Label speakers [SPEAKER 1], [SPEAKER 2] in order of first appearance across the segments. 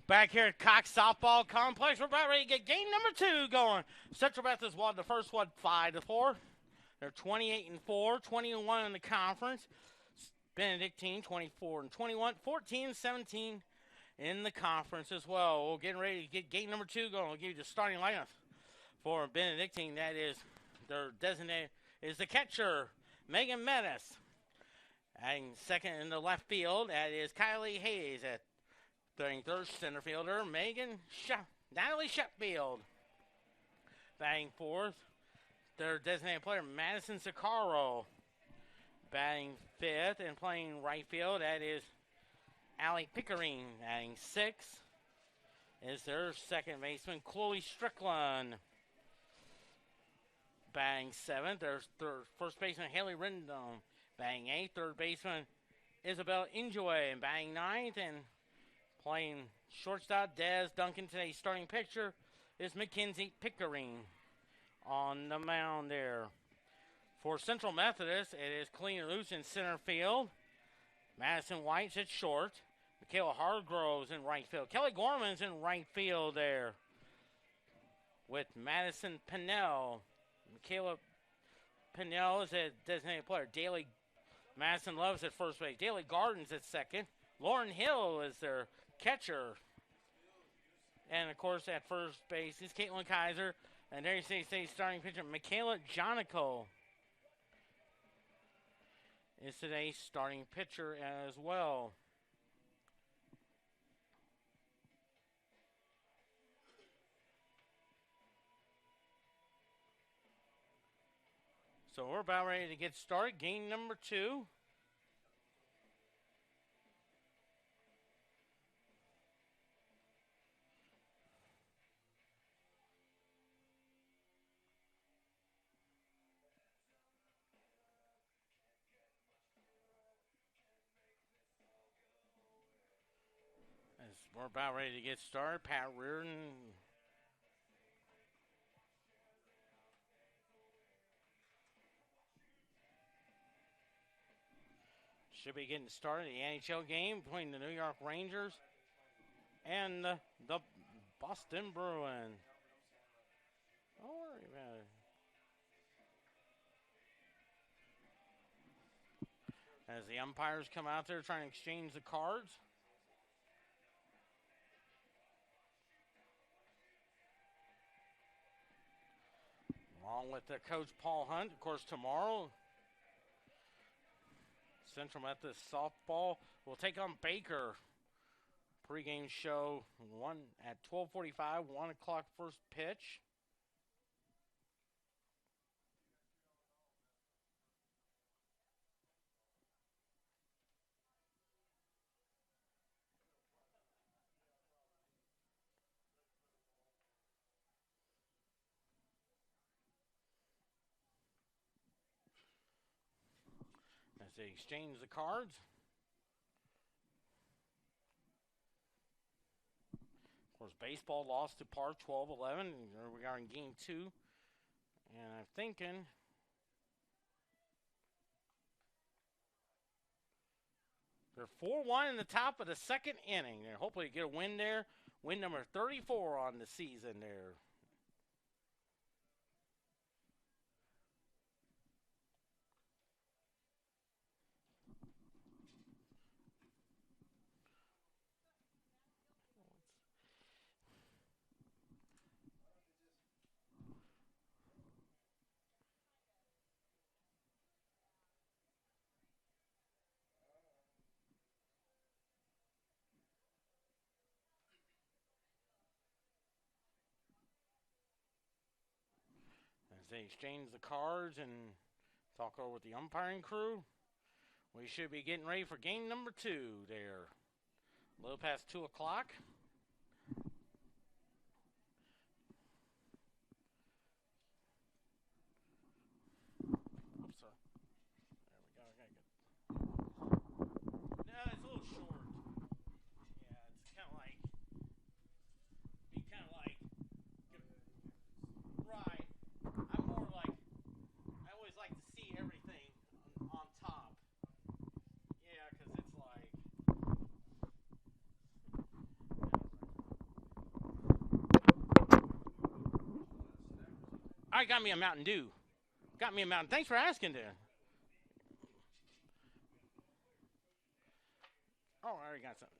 [SPEAKER 1] Back here at Cox Softball Complex, we're about ready to get game number 2 going. Central Methodist won the first one 5-4. They're 28-4, 21 in the conference. Benedictine 24-21, 14-17 in the conference as well. We're getting ready to get game number 2 going. We'll give you the starting lineup for Benedictine. That is their designated is the catcher, Megan Menace. And second in the left field, that is Kylie Hayes. At third center fielder, Natalie Sheffield. Batting fourth, their designated player, Madison Sicaro. Batting fifth and playing right field, that is Allie Pickering. Batting sixth is their second baseman, Chloe Strickland. Batting seventh, there's first baseman, Haley Rendon. Batting eighth, third baseman, Isabel Enjoy. And batting ninth and playing shortstop, Des Duncan. Today's starting pitcher is Mackenzie Pickering on the mound there. For Central Methodist, it is Colleen Luce in center field. Madison White's at short. Michaela Hargroves in right field. Kelly Gorman's in right field there with Madison Pinnell. Michaela Pinnell is a designated player. Madison Love's at first base. Daly Gardens at second. Lauren Hill is their catcher. And, of course, at first base is Caitlin Kaiser. And there you see starting pitcher, Michaela Jonico is today's starting pitcher as well. So we're about ready to get started. Game number 2. As we're about ready to get started, Pat Reardon should be getting started. The NHL game between the New York Rangers and the Boston Bruins. Don't worry about it. As the umpires come out there trying to exchange the cards. Along with the coach Paul Hunt, of course, tomorrow Central Methodist softball will take on Baker. Pre-game show at 12:45, 1 o'clock first pitch. As they exchange the cards. Of course, baseball lost to Par 12-11. We are in game 2. And I'm thinking they're 4-1 in the top of the second inning. They're hopefully get a win there. Win number 34 on the season there. As they exchange the cards and talk over with the umpiring crew, we should be getting ready for game number 2 there. A little past 2 o'clock. Oops, sorry. There we go. No, it's a little short. Yeah, it's kind of like, right. I'm more like, I always like to see everything on top. Yeah, because it's like, I got me a Mountain Dew. Got me a Mountain. Thanks for asking, Dan. Oh, I already got something.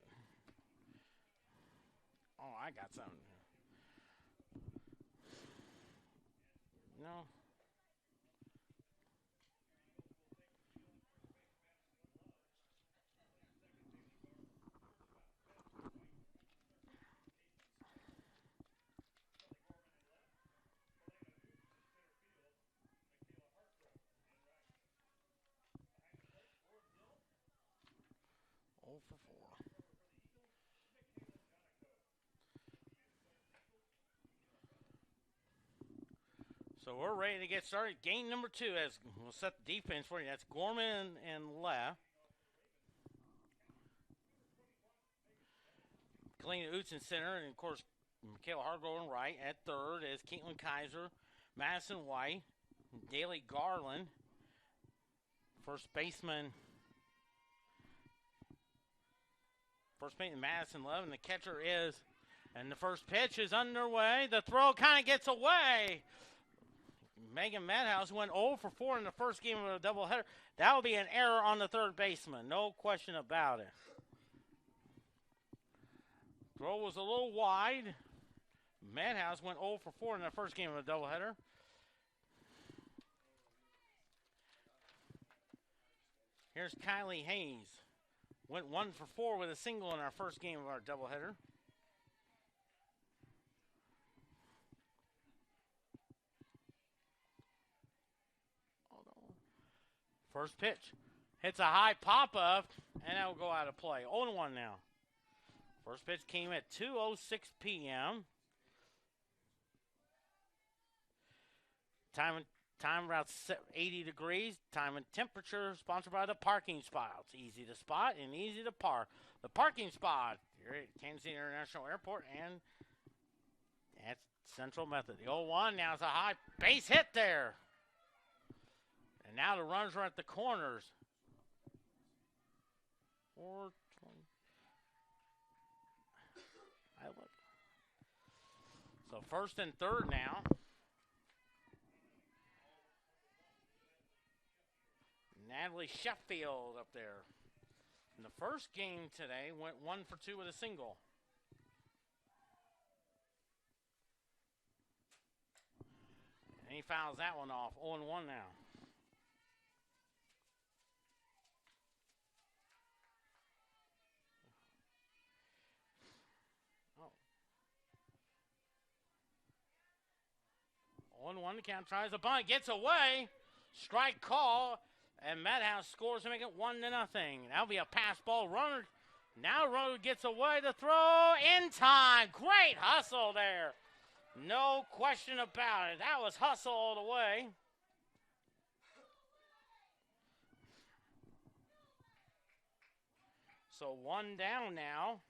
[SPEAKER 1] Oh, I got something. No. Oh for 4. So we're ready to get started. Game number 2 as we'll set the defense for you. That's Gorman and left. Kalina Utzen center, and of course, Michaela Hargrove right. At third is Caitlin Kaiser, Madison White, Daly Garland. First baseman Madison Love, and the catcher is, and the first pitch is underway. The throw kind of gets away. Megan Madhouse went 0 for 4 in the first game of a doubleheader. That will be an error on the third baseman, no question about it. Throw was a little wide. Madhouse went 0 for 4 in the first game of a doubleheader. Here's Kylie Hayes. Went 1 for 4 with a single in our first game of our doubleheader. First pitch. Hits a high pop-up, and that will go out of play. 0-1 now. First pitch came at 2:06 p.m. Time about 80 degrees. Time and temperature sponsored by the parking spot. It's easy to spot and easy to park. The parking spot here at Kansas City International Airport and at Central Method. The 0-1 now is a high base hit there. And now the runners are at the corners. 420. I look. So first and third now. Natalie Sheffield up there. In the first game today, went 1 for 2 with a single. And he fouls that one off. 0-1 now. Oh. 0-1 the count. Tries a bunt. Gets away. Strike call. And Madhouse scores to make it 1-0. That'll be a pass ball. Runner. Now runner gets away. The throw in time. Great hustle there. No question about it. That was hustle all the way. So 1 down now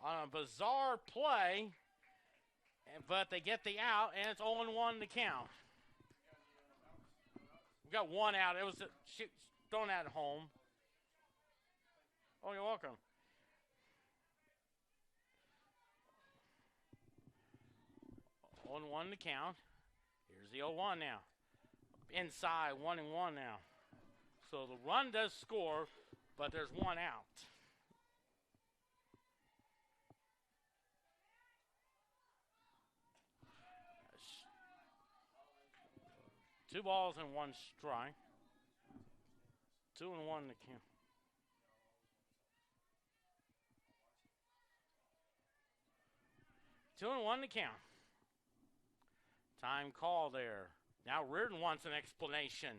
[SPEAKER 1] on a bizarre play. But they get the out, and it's 0-1 to count. We got 1 out. It was thrown at home. Oh, you're welcome. On 1 to count. Here's the 0-1 now. Inside, 1-1 now. So the run does score, but there's 1 out. Two balls and 1 strike. 2-1 to count. Two and 1 to count. Time call there. Now Reardon wants an explanation.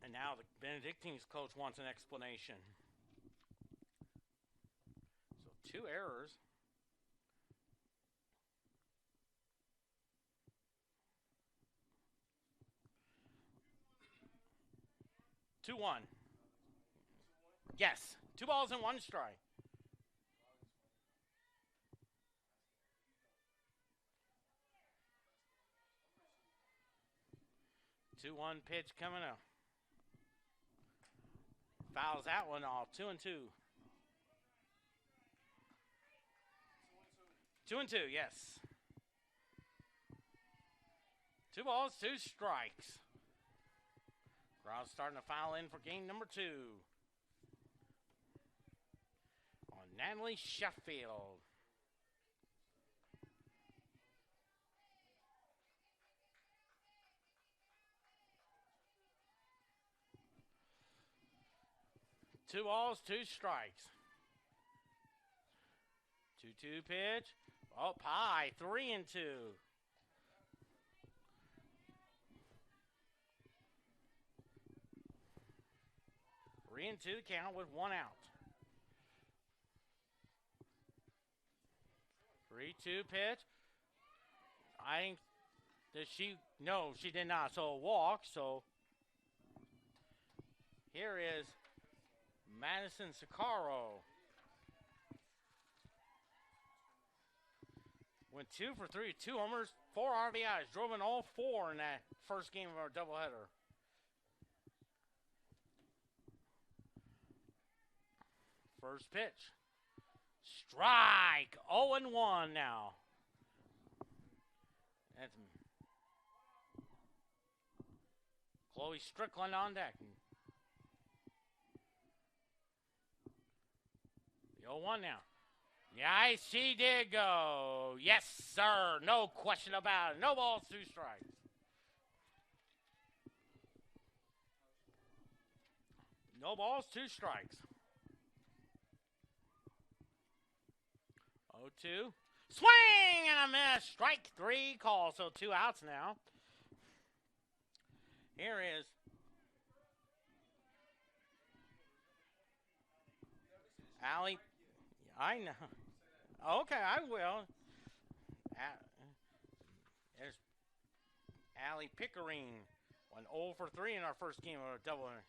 [SPEAKER 1] And now the Benedictine's coach wants an explanation. 2 errors. Two one. Yes. 2 balls and 1 strike. Two one pitch coming up. Fouls that one off. 2-2. 2-2, yes. 2 balls, 2 strikes. Crowd's starting to file in for game number 2. On Natalie Sheffield. Two balls, 2 strikes. 2-2 pitch. Oh, Pie, 3-2. 3-2 count with 1 out. 3-2 pitch. I think that no, she did not. So a walk. So here is Madison Sakaro. Went 2 for 3, 2 homers, 4 RBIs. Drove in all 4 in that first game of our doubleheader. First pitch. Strike. 0-1 now. That's Chloe Strickland on deck. The 0-1 now. Yeah, she did go. Yes, sir. No question about it. No balls, 2 strikes. No balls, 2 strikes. 0-2. Swing and a miss. Strike 3 call. So 2 outs now. Here is Allie. I know. Okay, I will. There's Allie Pickering. Went 0 for 3 in our first game of a doubleheader.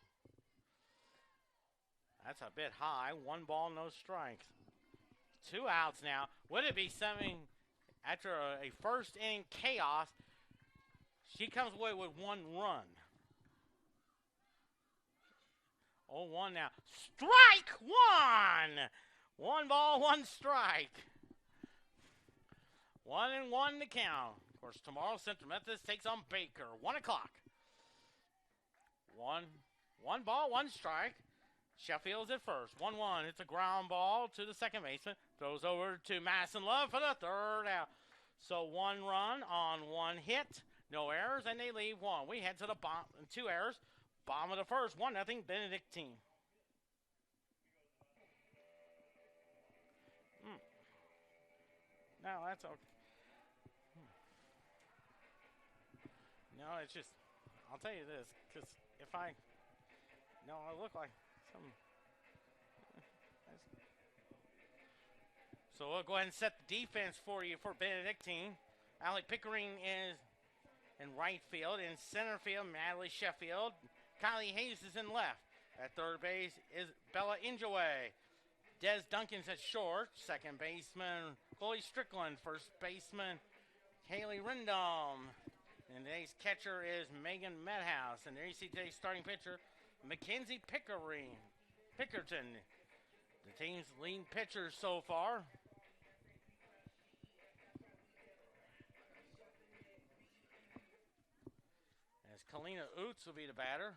[SPEAKER 1] That's a bit high. 1 ball, no strikes. 2 outs now. Would it be something after a first inning chaos? She comes away with 1 run. 0-1 now. Strike 1! 1 ball, 1 strike. 1-1 to count. Of course, tomorrow Central Methodist takes on Baker. 1 o'clock. 1 ball, 1 strike. Sheffield's at first. 1-1. It's a ground ball to the second baseman. Throws over to Madison Love for the 3rd out. So 1 run on 1 hit. No errors, and they leave 1. We head to the bottom. 2 errors. Bottom of the first. 1-0 Benedictine. No, that's okay. No, it's just, I'll tell you this, because if I look like something. So we'll go ahead and set the defense for you for Benedictine. Allie Pickering is in right field. In center field, Natalie Sheffield. Kylie Hayes is in left. At third base is Bella Injaway. Des Duncan's at short. Second baseman, Chloe Strickland. First baseman, Haley Rendom. And today's catcher is Megan Medhouse. And there you see today's starting pitcher, Mackenzie Pickerton. The team's leading pitcher so far. As Kalina Oots will be the batter.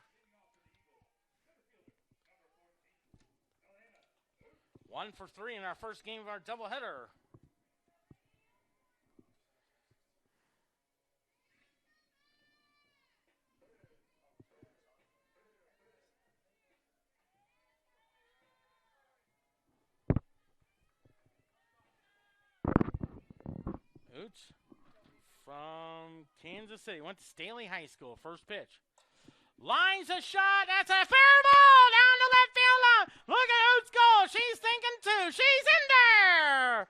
[SPEAKER 1] 1 for 3 in our first game of our doubleheader. Oots from Kansas City. Went to Staley High School. First pitch. Lines a shot. That's a fair ball down the left field line. Look at Oots go. She's thinking too. She's in there.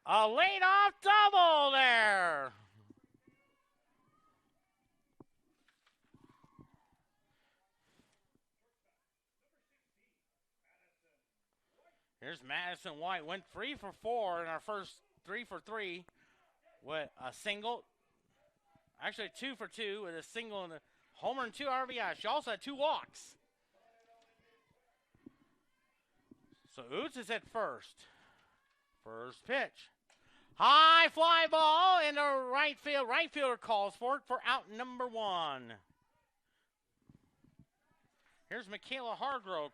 [SPEAKER 1] A leadoff double there. Here's Madison White. Went 3 for 4 in our first 3 for 3 with a single. Actually 2 for 2 with a single and a homer and 2 RBIs. She also had 2 walks. So Oots is at first. First pitch. High fly ball in the right field. Right fielder calls for it for out number 1. Here's Michaela Hargrove.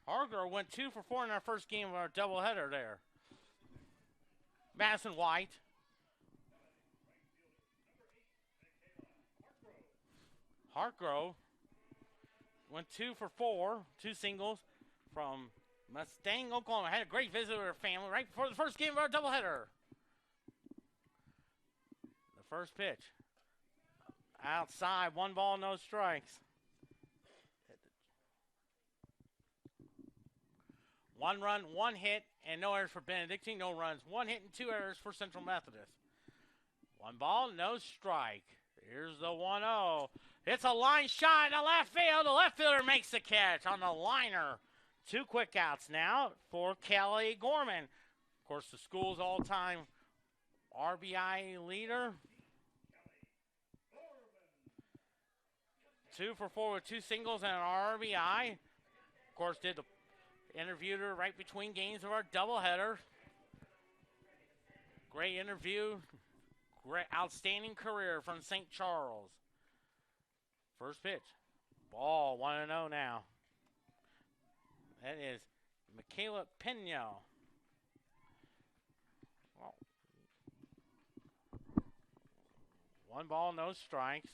[SPEAKER 1] Hargrove went 2 for 4 in our first game of our doubleheader there. Madison White. Hargrove went 2 for 4, 2 singles from Mustang, Oklahoma. Had a great visit with her family right before the first game of our doubleheader. The first pitch. Outside, 1 ball, no strikes. 1 run, 1 hit, and no errors for Benedictine. No runs, 1 hit, and 2 errors for Central Methodist. 1 ball, no strike. Here's the 1-0. It's a line shot in the left field. The left fielder makes the catch on the liner. 2 quick outs now for Kelly Gorman. Of course, the school's all-time RBI leader. 2 for 4 with 2 singles and an RBI. Of course, did the interviewed her right between games of our doubleheader. Great interview. Great, outstanding career from St. Charles. First pitch. Ball 1-0 now. That is Michaela Pino. Well, 1 ball, no strikes.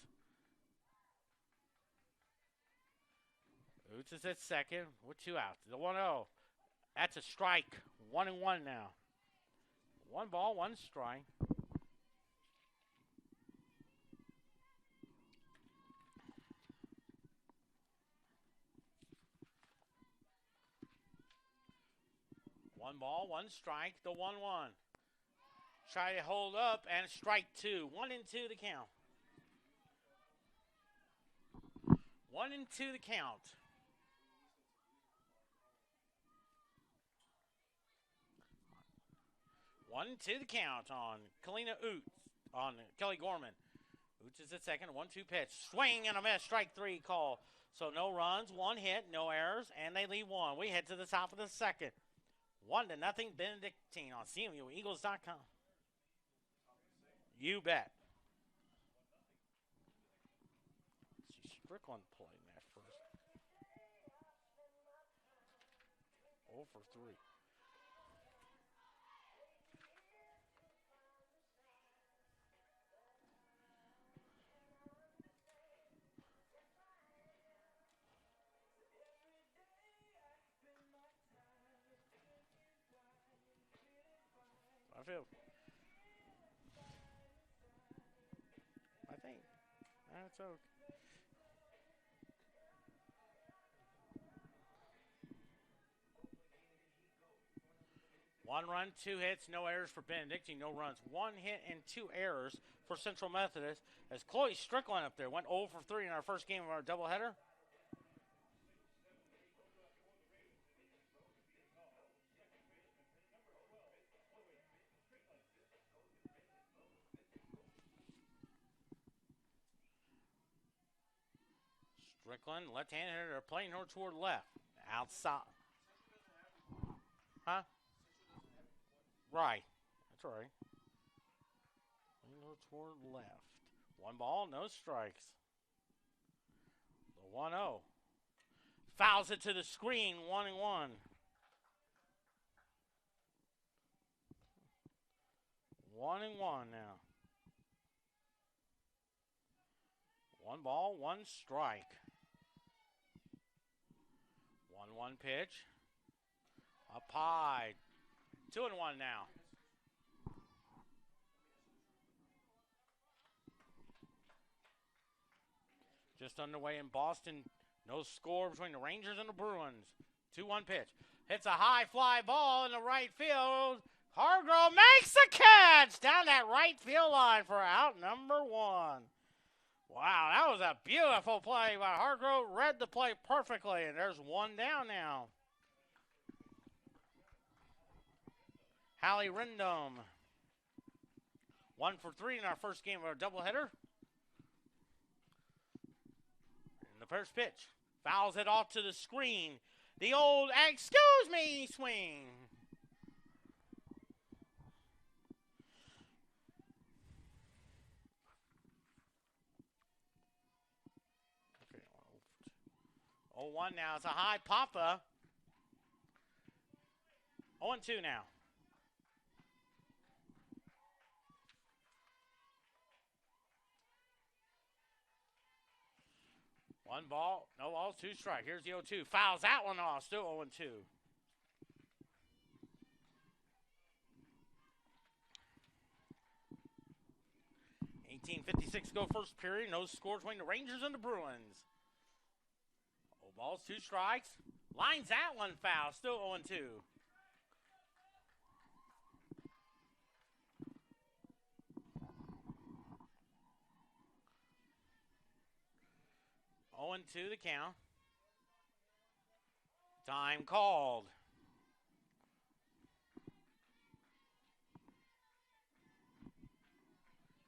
[SPEAKER 1] Oots is at second with 2 outs. The 1-0. That's a strike. 1-1 now. 1 ball, 1 strike. One ball, 1 strike. The 1-1. Try to hold up and strike 2. 1-2 the count. 1-2 the count. 1-2 the count on Kalina Oots, on Kelly Gorman. Oots is at second, 1-2 pitch. Swing and a miss, strike 3 call. So no runs, 1 hit, no errors, and they lead 1. We head to the top of the second. 1-0 Benedictine on CMUEagles.com. You bet. Strickland playing that first. 0 for 3. I think that's okay. 1 run, 2 hits, no errors for Benedictine. No runs, 1 hit and 2 errors for Central Methodist. As Chloe Strickland up there went 0 for 3 in our first game of our doubleheader. Strickland, left-handed hitter, playing her toward left. Outside. Huh? Right. That's right. Playing her toward left. 1 ball, no strikes. The 1-0. Fouls it to the screen, 1-1. 1-1 now. 1 ball, 1 strike. 1-1 pitch. Up high. 2-1 now. Just underway in Boston. No score between the Rangers and the Bruins. 2-1 pitch. Hits a high fly ball in the right field. Hargrove makes the catch down that right field line for out number 1. Wow, that was a beautiful play by Hargrove. Read the play perfectly, and there's 1 down now. Hallie Rendome. 1 for 3 in our first game of our doubleheader. And the first pitch. Fouls it off to the screen. The old excuse me swing. 0-1 now. It's a high papa. 0-2 now. One ball, no balls, 2 strike. Here's the 0-2. Fouls that one off. Still 0-2. 18:56 go first period. No score between the Rangers and the Bruins. 0 balls, 2 strikes. Lines that one foul. Still 0-2. Oh and 2 the count. Time called.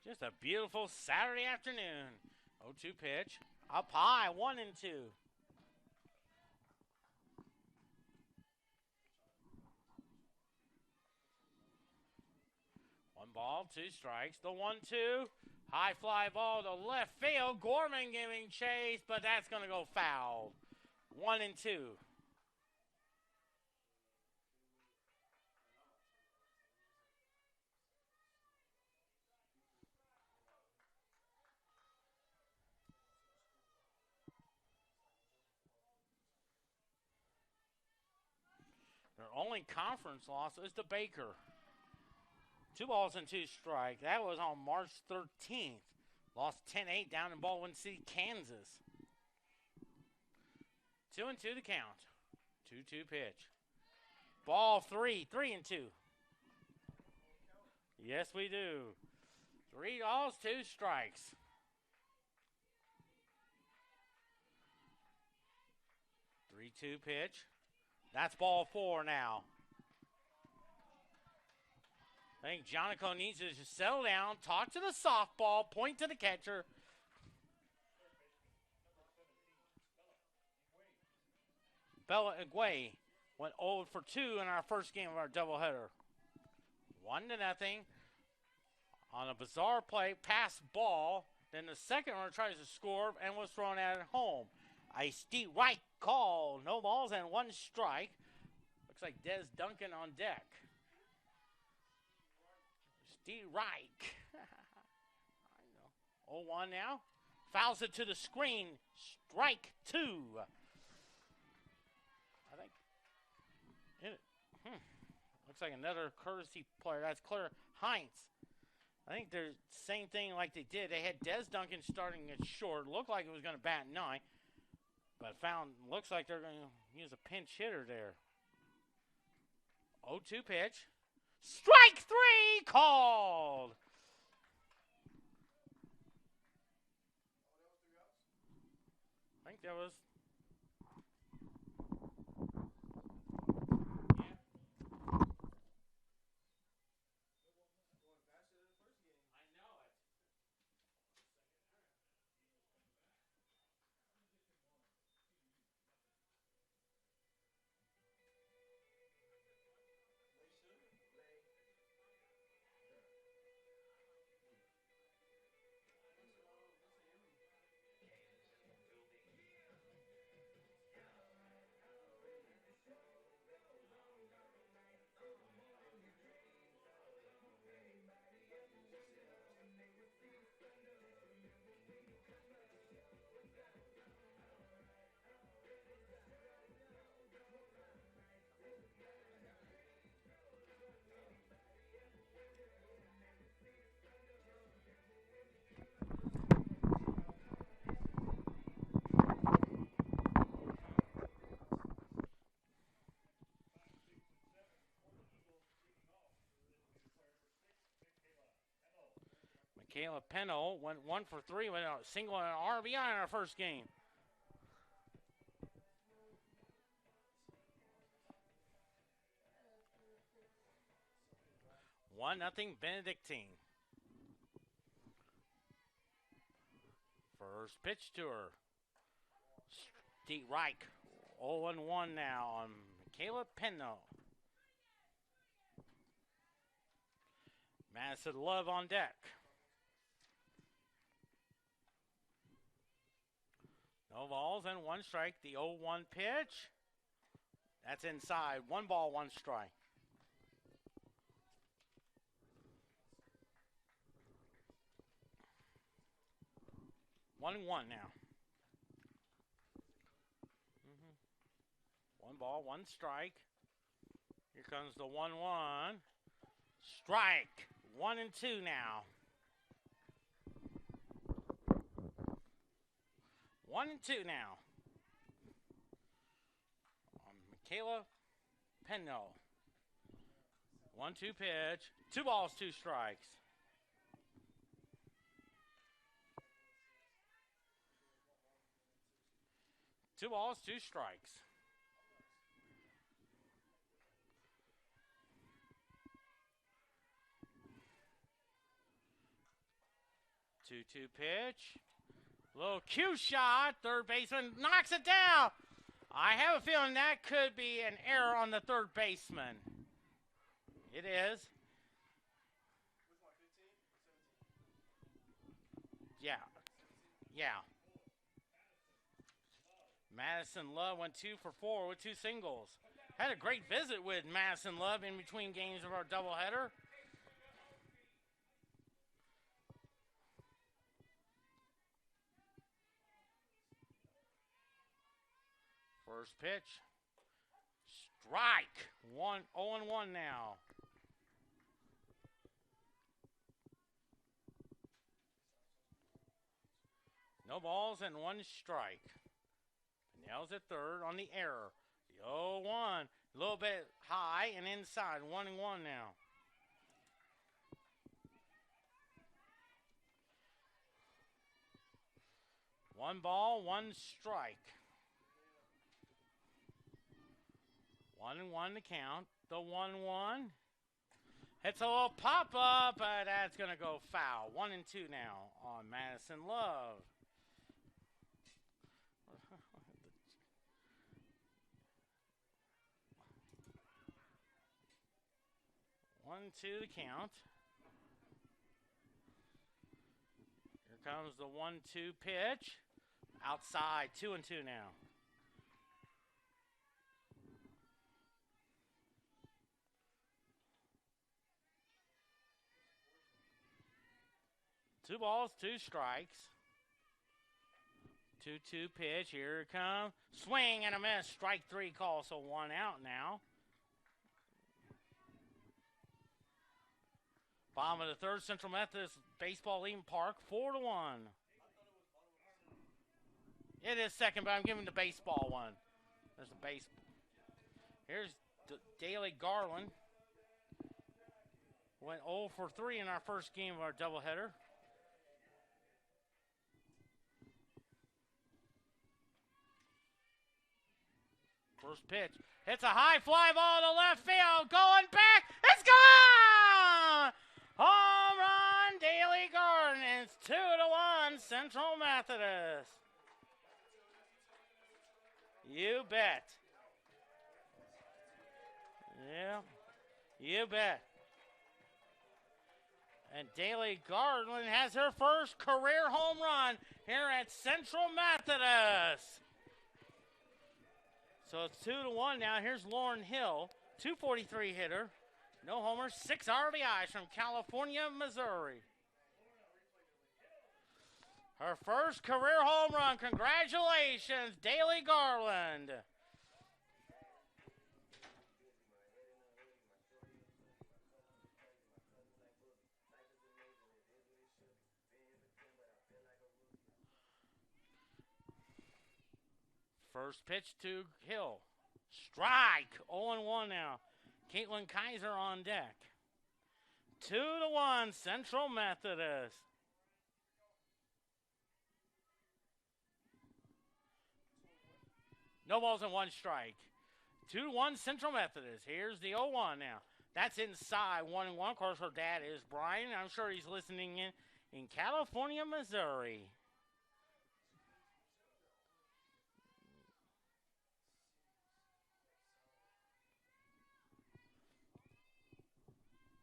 [SPEAKER 1] Just a beautiful Saturday afternoon. 0-2 pitch. Up high, 1-2. 1 ball, 2 strikes. The 1-2. High fly ball to left field. Gorman giving chase, but that's going to go foul. 1-2. Their only conference loss is to Baker. 2 balls and 2 strikes. That was on March 13th. Lost 10-8 down in Baldwin City, Kansas. 2-2 the count. 2-2 pitch. Ball 3, 3-2. Yes, we do. 3 balls, 2 strikes. Three-two pitch. That's ball 4 now. I think Jonico needs to just settle down, talk to the softball, point to the catcher. Bella Iguay went 0 for 2 in our first game of our doubleheader. 1-0 on a bizarre play, pass ball. Then the second runner tries to score and was thrown out at home. A Steve Reich call. No balls and 1 strike. Looks like Des Duncan on deck. Steve Reich. I know. 0-1 now. Fouls it to the screen. Strike 2. I think. Looks like another courtesy player. That's Claire Heinz. I think they're same thing like they did. They had Des Duncan starting at short. Looked like it was going to bat 9. But looks like they're going to use a pinch hitter there. 0-2 pitch. Strike 3 called. I think that was. Michaela Peno went 1 for 3 with a single and an RBI in our first game. One nothing Benedictine. First pitch to her. Steve Reich. 0-1 now on Michaela Peno. Madison Love on deck. No balls and one strike. The 0-1 pitch. That's inside. 1 ball, 1 strike. One and one now. 1 ball, 1 strike. Here comes the 1-1. Strike. 1 and 2 now. 1 and 2 now. Michaela Penno. 1-2 pitch. 2 balls, 2 strikes. Two balls, 2 strikes. 2-2 pitch. Little cue shot. Third baseman knocks it down. I have a feeling that could be an error on the third baseman. It is. Yeah. Madison Love went 2 for 4 with 2 singles. Had a great visit with Madison Love in between games of our doubleheader. First pitch. Strike. 0-1 now. No balls and 1 strike. Nails at third on the error. The 0-1. A little bit high and inside. 1-1 now. One ball, 1 strike. 1-1 to count. The 1-1. It's a little pop-up, but that's going to go foul. 1-2 now on Madison Love. 1-2 the count. Here comes the 1-2 pitch. Outside, 2-2 now. Two balls, 2 strikes. 2-2 pitch. Here it comes. Swing and a miss. Strike 3 call, so 1 out now. Bottom of the third, Central Methodist Baseball Eden Park, 4-1. It is second, but I'm giving the baseball one. There's the baseball. Here's Daly Garland. Went 0 for 3 in our first game of our doubleheader. First pitch. It's a high fly ball to left field. Going back. It's gone! Home run, Daly Garland. It's 2-1, Central Methodist. You bet. Yeah, you bet. And Daly Garland has her first career home run here at Central Methodist. So it's 2-1 now. Here's Lauren Hill, 243 hitter. No homers, 6 RBIs from California, Missouri. Her first career home run. Congratulations, Daly Garland. First pitch to Hill. Strike. 0-1 now. Caitlin Kaiser on deck. 2-1, Central Methodist. No balls and 1 strike. 2-1, Central Methodist. Here's the 0-1 now. That's inside. 1-1. Of course, her dad is Brian. I'm sure he's listening in California, Missouri.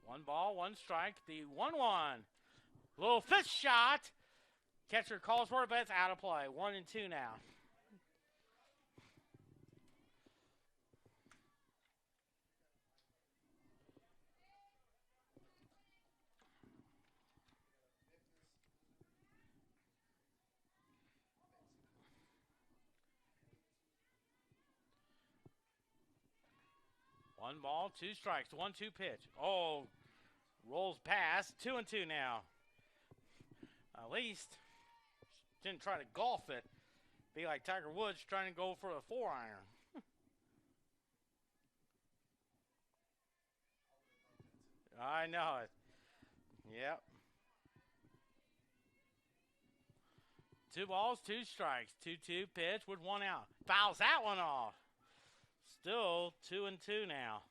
[SPEAKER 1] One ball, 1 strike. The 1-1. Little fist shot. Catcher calls for it, but it's out of play. 1-2 now. 1 ball, 2 strikes. 1-2 pitch. Oh, rolls past. 2-2 now. At least didn't try to golf it. Be like Tiger Woods trying to go for a 4-iron. I know it. Yep. 2 balls, 2 strikes. 2-2 pitch with 1 out. Fouls that one off. Still 2-2 now.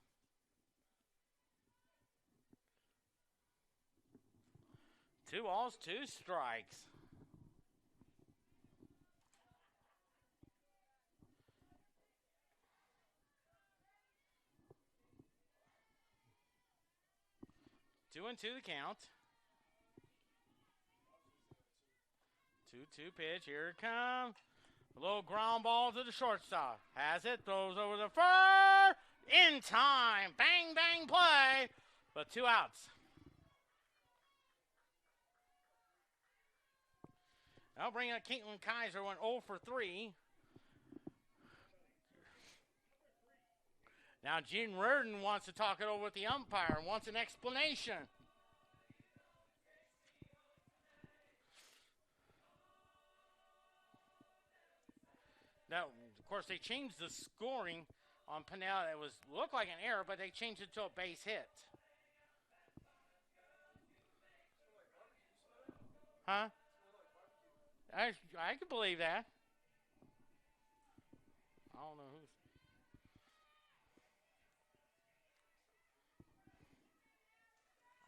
[SPEAKER 1] Two balls, 2 strikes. Two and two the count. 2-2 pitch. Here it comes. A little ground ball to the shortstop. Has it. Throws over the first. In time. Bang, bang play. But 2 outs. I'll bring up Caitlin Kaiser, went 0 for 3. Now Jean Reardon wants to talk it over with the umpire, wants an explanation. Now, of course, they changed the scoring on Pinell. It looked like an error, but they changed it to a base hit. Huh? I could believe that. I don't know who's.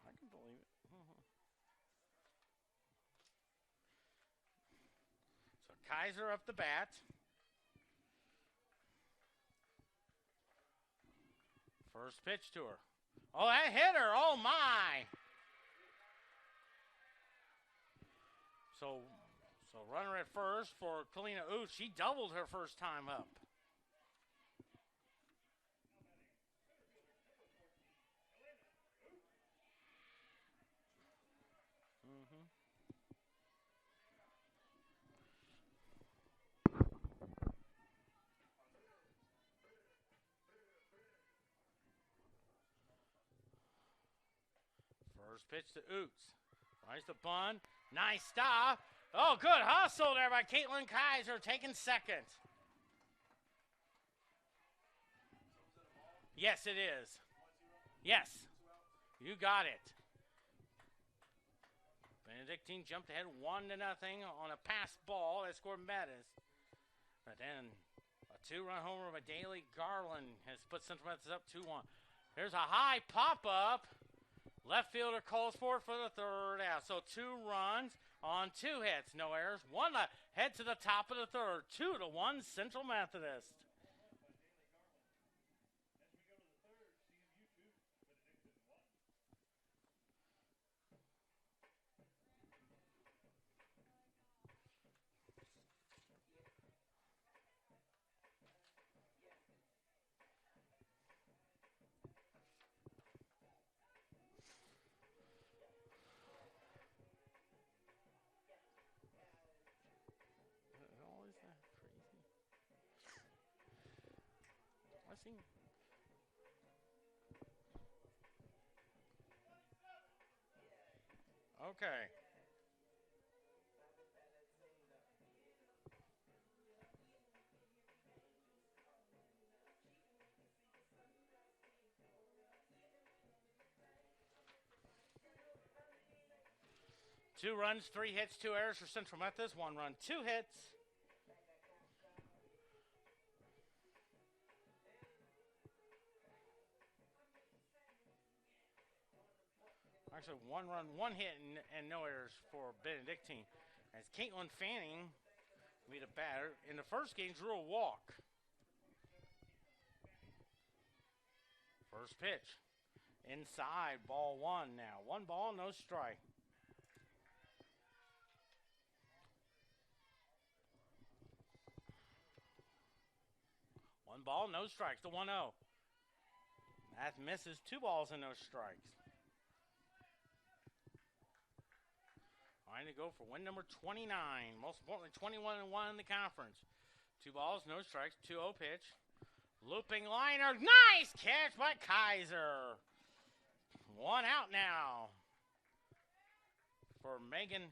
[SPEAKER 1] I can believe it. So Kaiser up the bat. First pitch to her. Oh, that hit her. Oh, my. So runner at first for Kalina Oots. She doubled her first time up. First pitch to Oots. Nice to bunt. Nice stop. Oh, good hustle there by Caitlin Kaiser, taking second. Yes, it is. Yes, you got it. Benedictine jumped ahead 1-0 on a pass ball that scored Methodist. But then a 2-run homer by Daly Garland has put Central Methodist up 2-1. There's a high pop-up. Left fielder calls for it for the third out. So 2 runs on 2 hits. No errors. 1 left. Head to the top of the third. 2-1 Central Methodist. Okay. Two runs, 3 hits, 2 errors for Central Methodist. 1 run, 2 hits. Actually, 1 run, 1 hit, and no errors for Benedictine. As Caitlin Fanning made a batter. In the first game, drew a walk. First pitch. Inside, ball 1 now. 1 ball, no strike. One ball, no strikes. The 1-0. That misses. 2 balls and no strikes. Trying to go for win number 29. Most importantly, 21-1 in the conference. 2 balls, no strikes. 2-0 pitch. Looping liner. Nice catch by Kaiser. One out now for Megan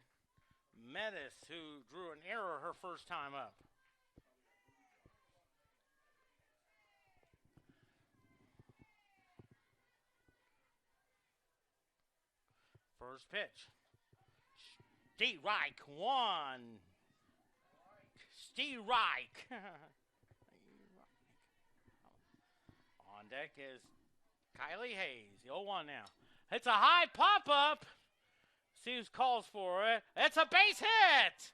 [SPEAKER 1] Methodist, who drew an error her first time up. First pitch. Steve Reich, one. Steve Reich. On deck is Kylie Hayes, the 0-1 now. It's a high pop-up. See who calls for it. It's a base hit.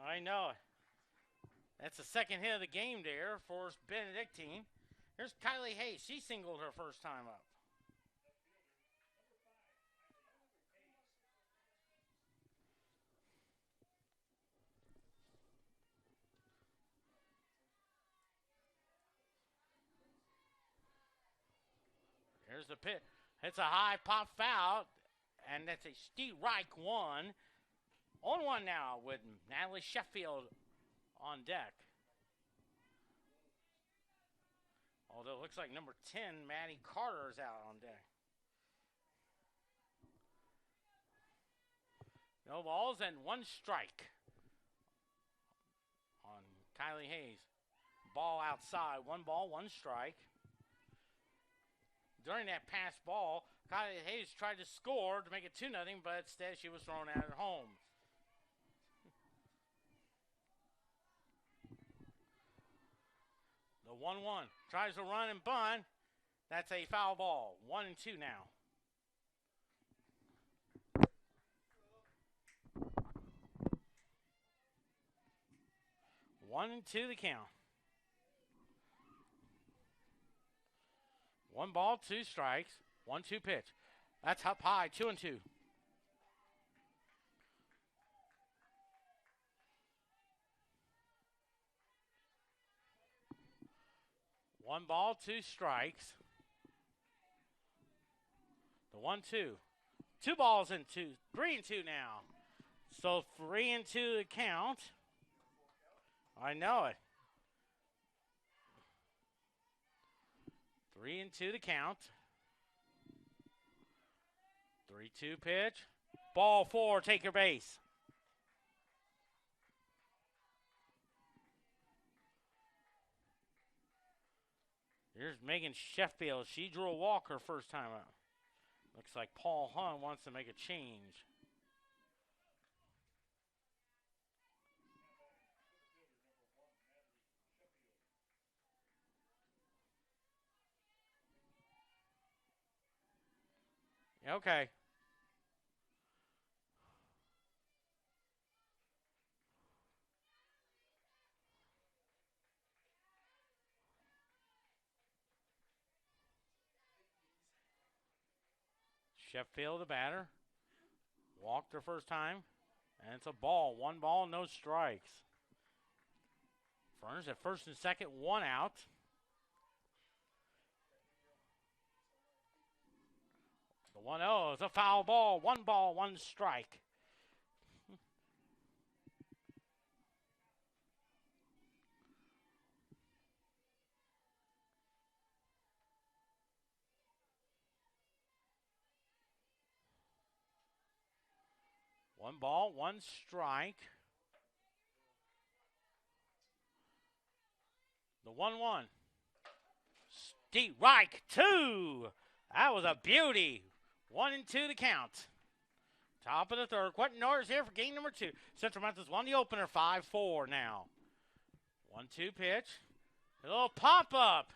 [SPEAKER 1] I know it. That's the second hit of the game there for Benedictine. Here's Kylie Hayes. She singled her first time up. Here's the pitch. It's a high pop foul, and that's a Steve Reich 1. On 1 now with Natalie Sheffield on deck. Although it looks like number 10, Maddie Carter, is out on deck. No balls and 1 strike on Kylie Hayes. Ball outside. 1 ball, 1 strike. During that pass ball, Kylie Hayes tried to score to make it 2-0, but instead she was thrown out at home. The 1-1 tries to run and bunt. That's a foul ball. 1-2 now. One and two the count. 1 ball, 2 strikes, 1-2 pitch. That's up high, 2-2. One ball, 2 strikes. The 1-2. 2 balls and 2, 3-2 now. So 3-2 the count. I know it. 3-2 the count. 3-2 pitch. Ball 4, take your base. Here's Megan Sheffield. She drew a walk her first time out. Looks like Paul Hunt wants to make a change. Okay. Sheffield, the batter. Walked her first time. And it's a ball. 1 ball, no strikes. Ferns at first and second, 1 out. The 1-0 is a foul ball. 1 ball, 1 strike. One ball, 1 strike. The 1-1. Steve Reich, 2. That was a beauty. 1-2 the count. Top of the third. Quentin Norris here for game number 2. Central Methodist won the opener 5-4 now. 1-2 pitch. A little pop-up.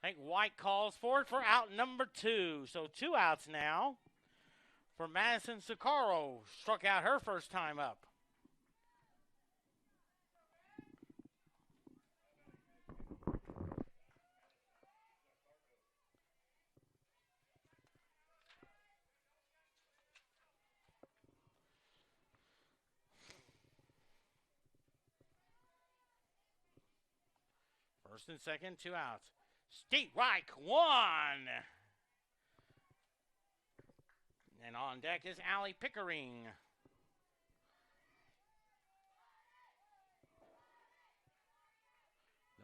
[SPEAKER 1] I think White calls for it for out number 2. So 2 outs now for Madison Socorro. Struck out her first time up. First and second, 2 outs. Steve Reich, 1. And on deck is Allie Pickering.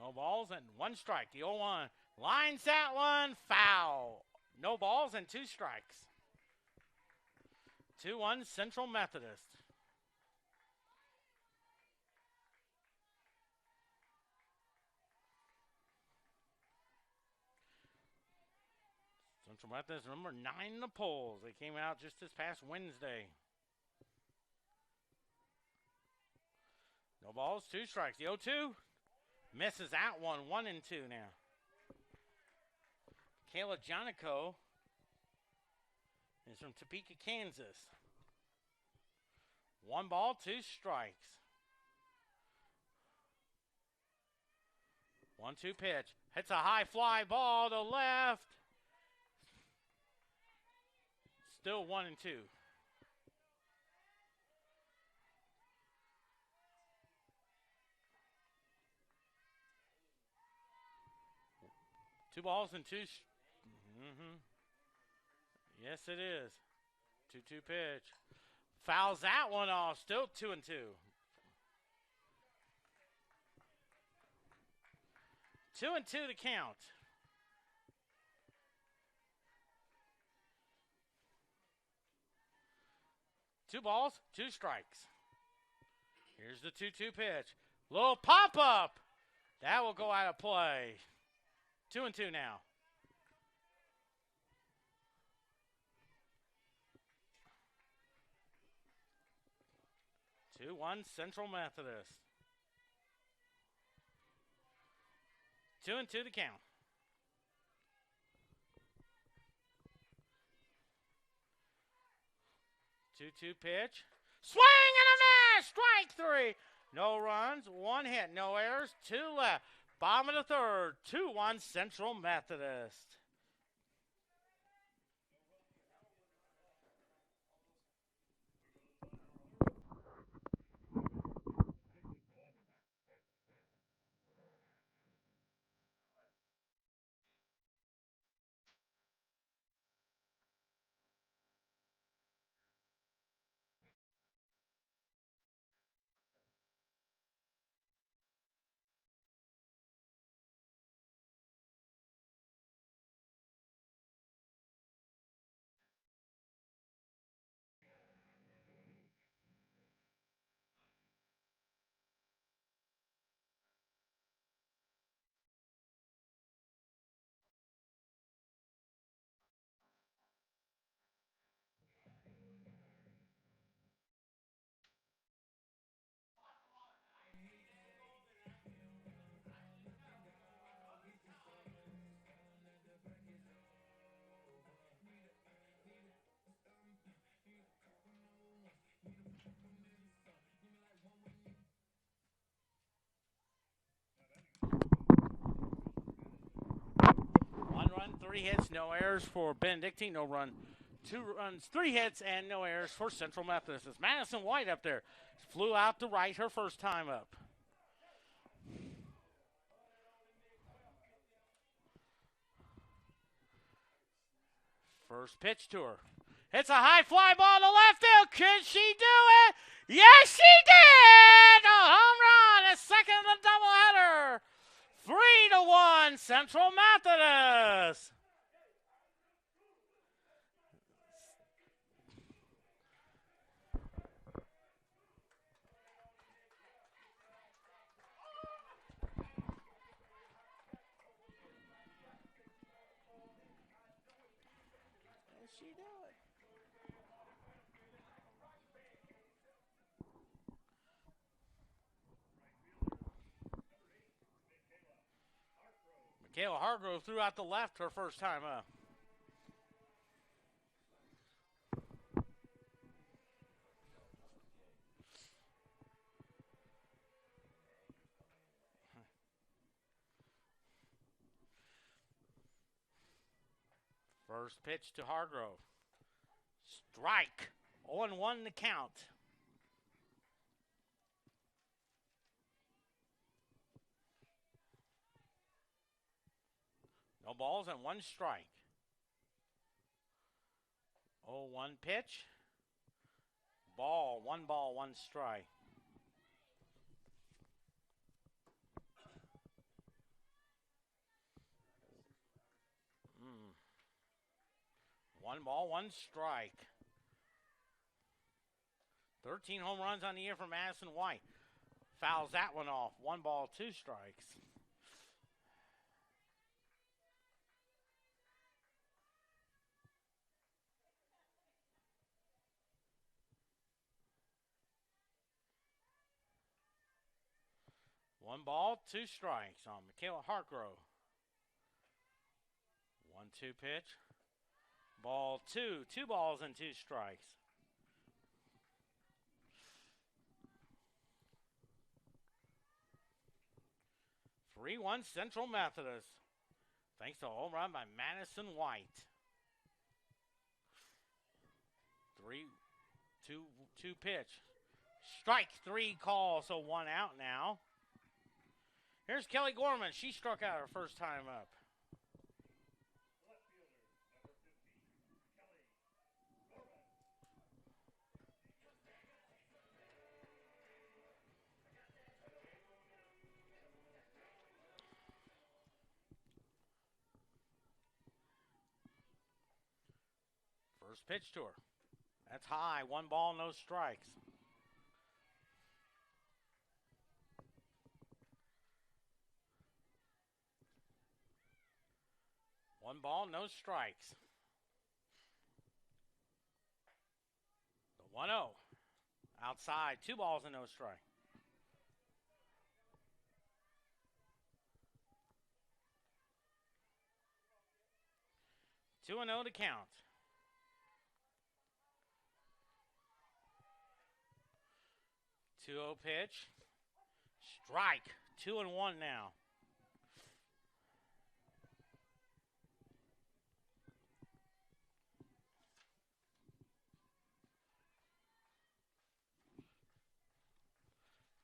[SPEAKER 1] No balls and 1 strike. The 0-1 lines that one, foul. No balls and 2 strikes. 2-1 Central Methodist. Central Methodist number 9 in the polls. They came out just this past Wednesday. No balls, 2 strikes. The 0-2 misses that one, 1-2 now. Kayla Jonico is from Topeka, Kansas. 1 ball, 2 strikes. 1-2 pitch. Hits a high fly ball to left. Still 1-2. Two balls and 2. Yes, it is. 2-2 pitch. Fouls that one off. Still 2-2. 2-2 to count. 2 balls, 2 strikes. Here's the 2-2 pitch. Little pop-up. That will go out of play. 2-2 now. 2-1 Central Methodist. 2-2 to count. 2-2 pitch. Swing and a miss! Strike 3. No runs, 1 hit, no errors, 2 left. Bottom of the third, 2-1 Central Methodist. Three hits, no errors for Benedictine. No run, 2 runs, 3 hits, and no errors for Central Methodist. It's Madison White up there. Flew out to right her first time up. First pitch to her. Hits a high fly ball to left field. Could she do it? Yes, she did! A home run, a second of the doubleheader. 3-1 Central Methodist. She do it. Michaela Hargrove threw out the left her first time up. First pitch to Hargrove. Strike. 0-1 the count. No balls and 1 strike. 0-1 pitch. Ball, 1 ball, 1 strike. 1 ball, 1 strike. 13 home runs on the year for Madison White. Fouls that one off. 1 ball, 2 strikes. One ball, 2 strikes on Michaela Hartgrove. 1-2 pitch. Ball 2. 2 balls and 2 strikes. Three 1 Central Methodist. Thanks to a home run by Madison White. 3-2 pitch. Strike 3 call, so 1 out now. Here's Kelly Gorman. She struck out her first time up. First pitch to her. That's high. 1 ball, no strikes. One ball, no strikes. The 1-0. Outside, 2 balls and no strike. Two and 0 to count. 2-0 pitch. Strike. 2-1 now.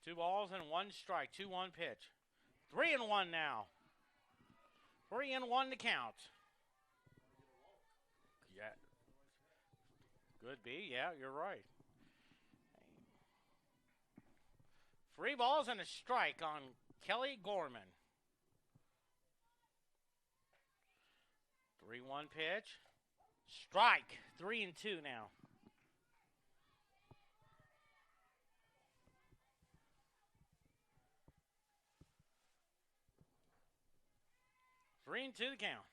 [SPEAKER 1] Two balls and 1 strike. 2-1 pitch. 3-1 now. 3-1 to count. Yeah. Could be. Yeah, you're right. 3 balls and a strike on Kelly Gorman. 3-1 pitch. Strike. 3-2 now. 3-2 the count.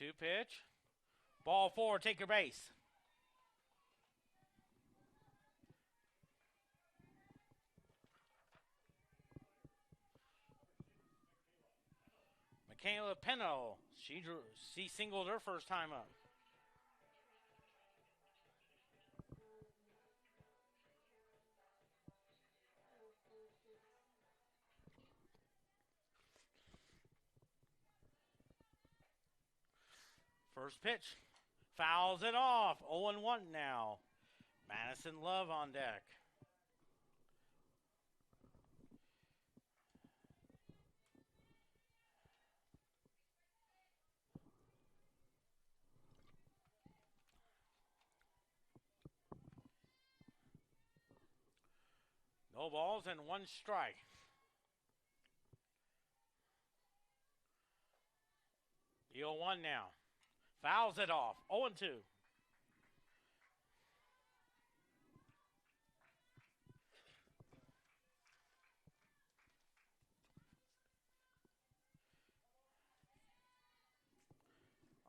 [SPEAKER 1] 3-2 pitch. Ball 4, take your base. Michaela Peno. She singled her first time up. First pitch. Fouls it off. 0-1 now. Madison Love on deck. No balls and 1 strike. The 0-1 now. Fouls it off. 0-2.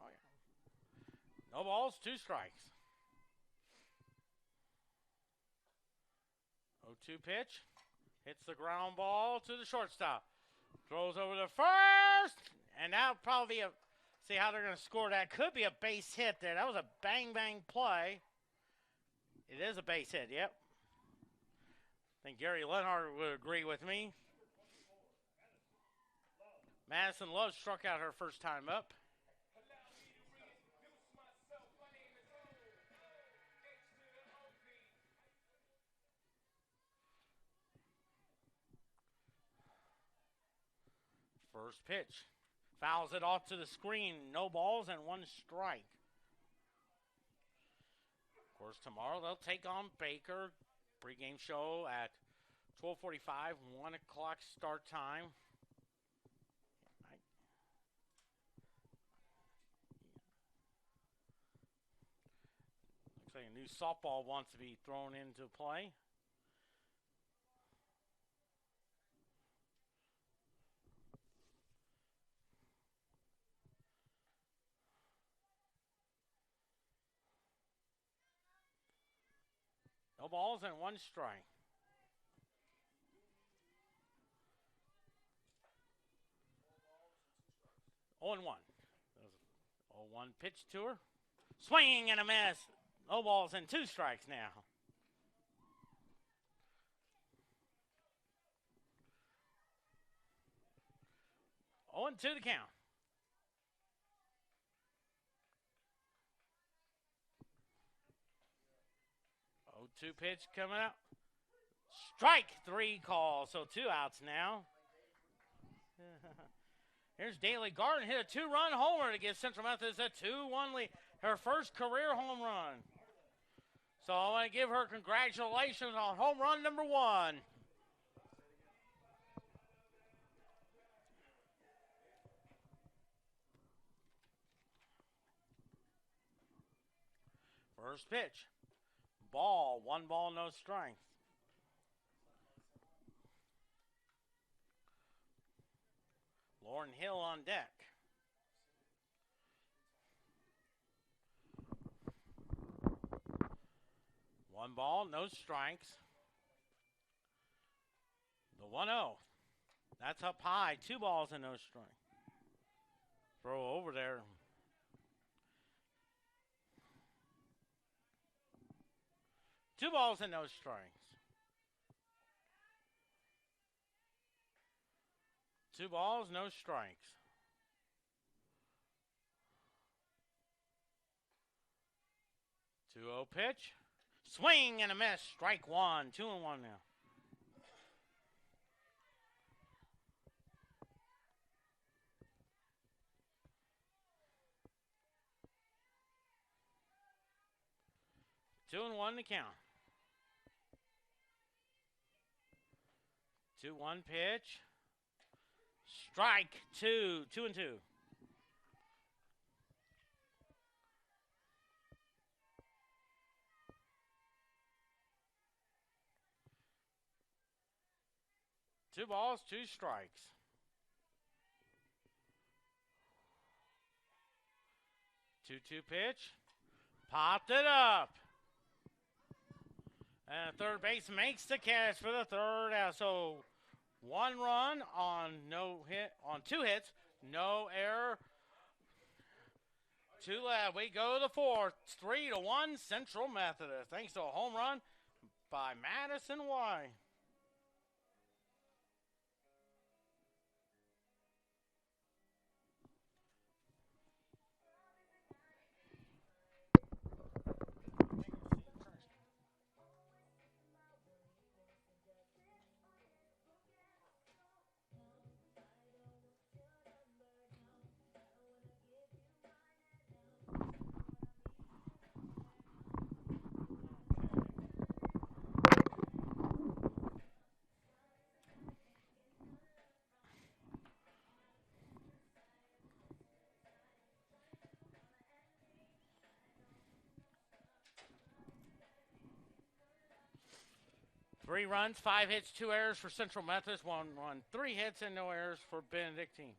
[SPEAKER 1] Oh, yeah. No balls, 2 strikes. 0-2 pitch. Hits the ground ball to the shortstop. Throws over the first. And that'll probably be a... See how they're going to score that. Could be a base hit there. That was a bang-bang play. It is a base hit, yep. I think Gary Lenhart would agree with me. Madison Love struck out her first time up. First pitch. Fouls it off to the screen. No balls and 1 strike. Of course, tomorrow they'll take on Baker. Pre-game show at 12:45, 1 o'clock start time. like a new softball wants to be thrown into play. No balls and 1 strike. 0-1. 0-1 pitch to her. Swing and a miss. No balls and 2 strikes now. Oh, and 2 to count. 0-2 pitch coming up. Strike 3 call, so 2 outs now. Here's Daly Garden, hit a 2-run homer to give Central Methodist a 2-1 lead. Her first career home run. So I want to give her congratulations on home run number 1. First pitch. Ball, 1 ball, no strike. Lauren Hill on deck. One ball, no strikes. The 1-0. That's up high. 2 balls and no strike. Throw over there. Two balls and no strikes. 2 balls, no strikes. 2-0 pitch. Swing and a miss. Strike 1. 2-1 now. Two and 1 to count. 2-1 pitch. Strike 2. 2-2. Two balls, 2 strikes. 2-2 pitch. Popped it up. And third base makes the catch for the 3rd out. So 1 run on 2 hits, no error. 2 left. We go to the 4th. 3-1 Central Methodist. Thanks to a home run by Madison White. Three runs, 5 hits, 2 errors for Central Methodist. 1 run, 3 hits, and no errors for Benedictine.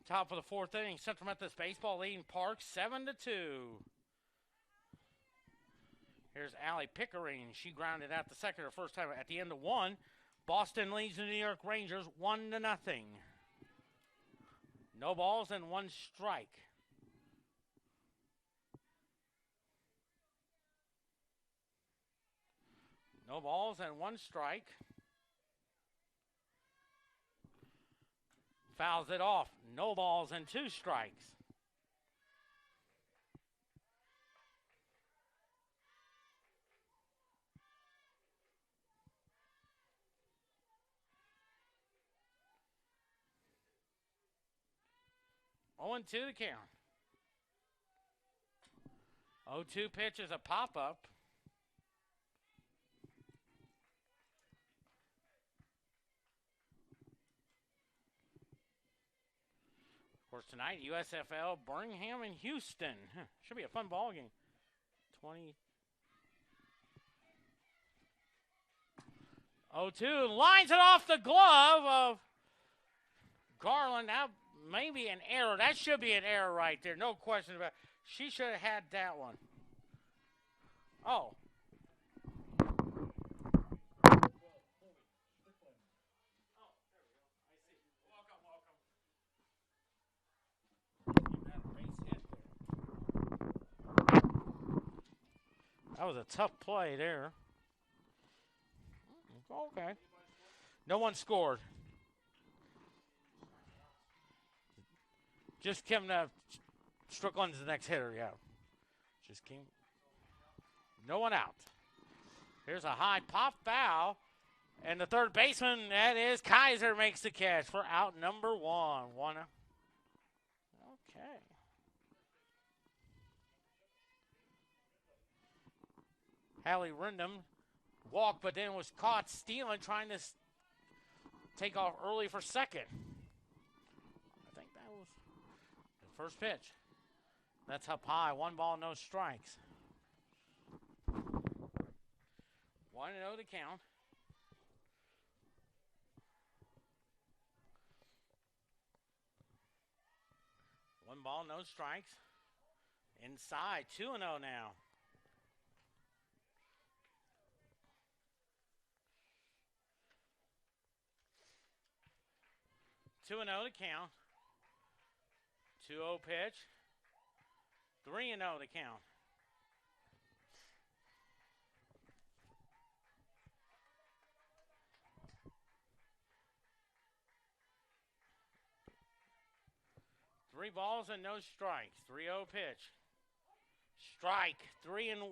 [SPEAKER 1] Top of the 4th inning, Central Methodist baseball leading Park 7-2. Here's Allie Pickering. She grounded out the second her first time at the end of 1. Boston leads the New York Rangers 1-0. No balls and 1 strike. No balls and 1 strike. Fouls it off. No balls and 2 strikes. Oh, and 2 to count. 0-2 pitch is a pop-up. course, tonight, USFL, Birmingham and Houston. Should be a fun ball game. 20-02. Lines it off the glove of Garland. Now, maybe an error. That should be an error right there. No question about it. She should have had that one. Oh. That was a tough play there. Okay. No one scored. Just Kim Strickland's the next hitter, yeah. Just Kim. No one out. Here's a high pop foul. And the third baseman, that is Kaiser, makes the catch for out number one. Okay. Hallie Rindham walked, but then was caught stealing, trying to take off early for second. I think that was the first pitch. That's up high. 1 ball, no strikes. 1-0 to count. One ball, no strikes. Inside, 2-0 now. Two and 0 to count. 2-0 pitch. 3-0 to count. Three balls and no strikes. 3-0 pitch. Strike.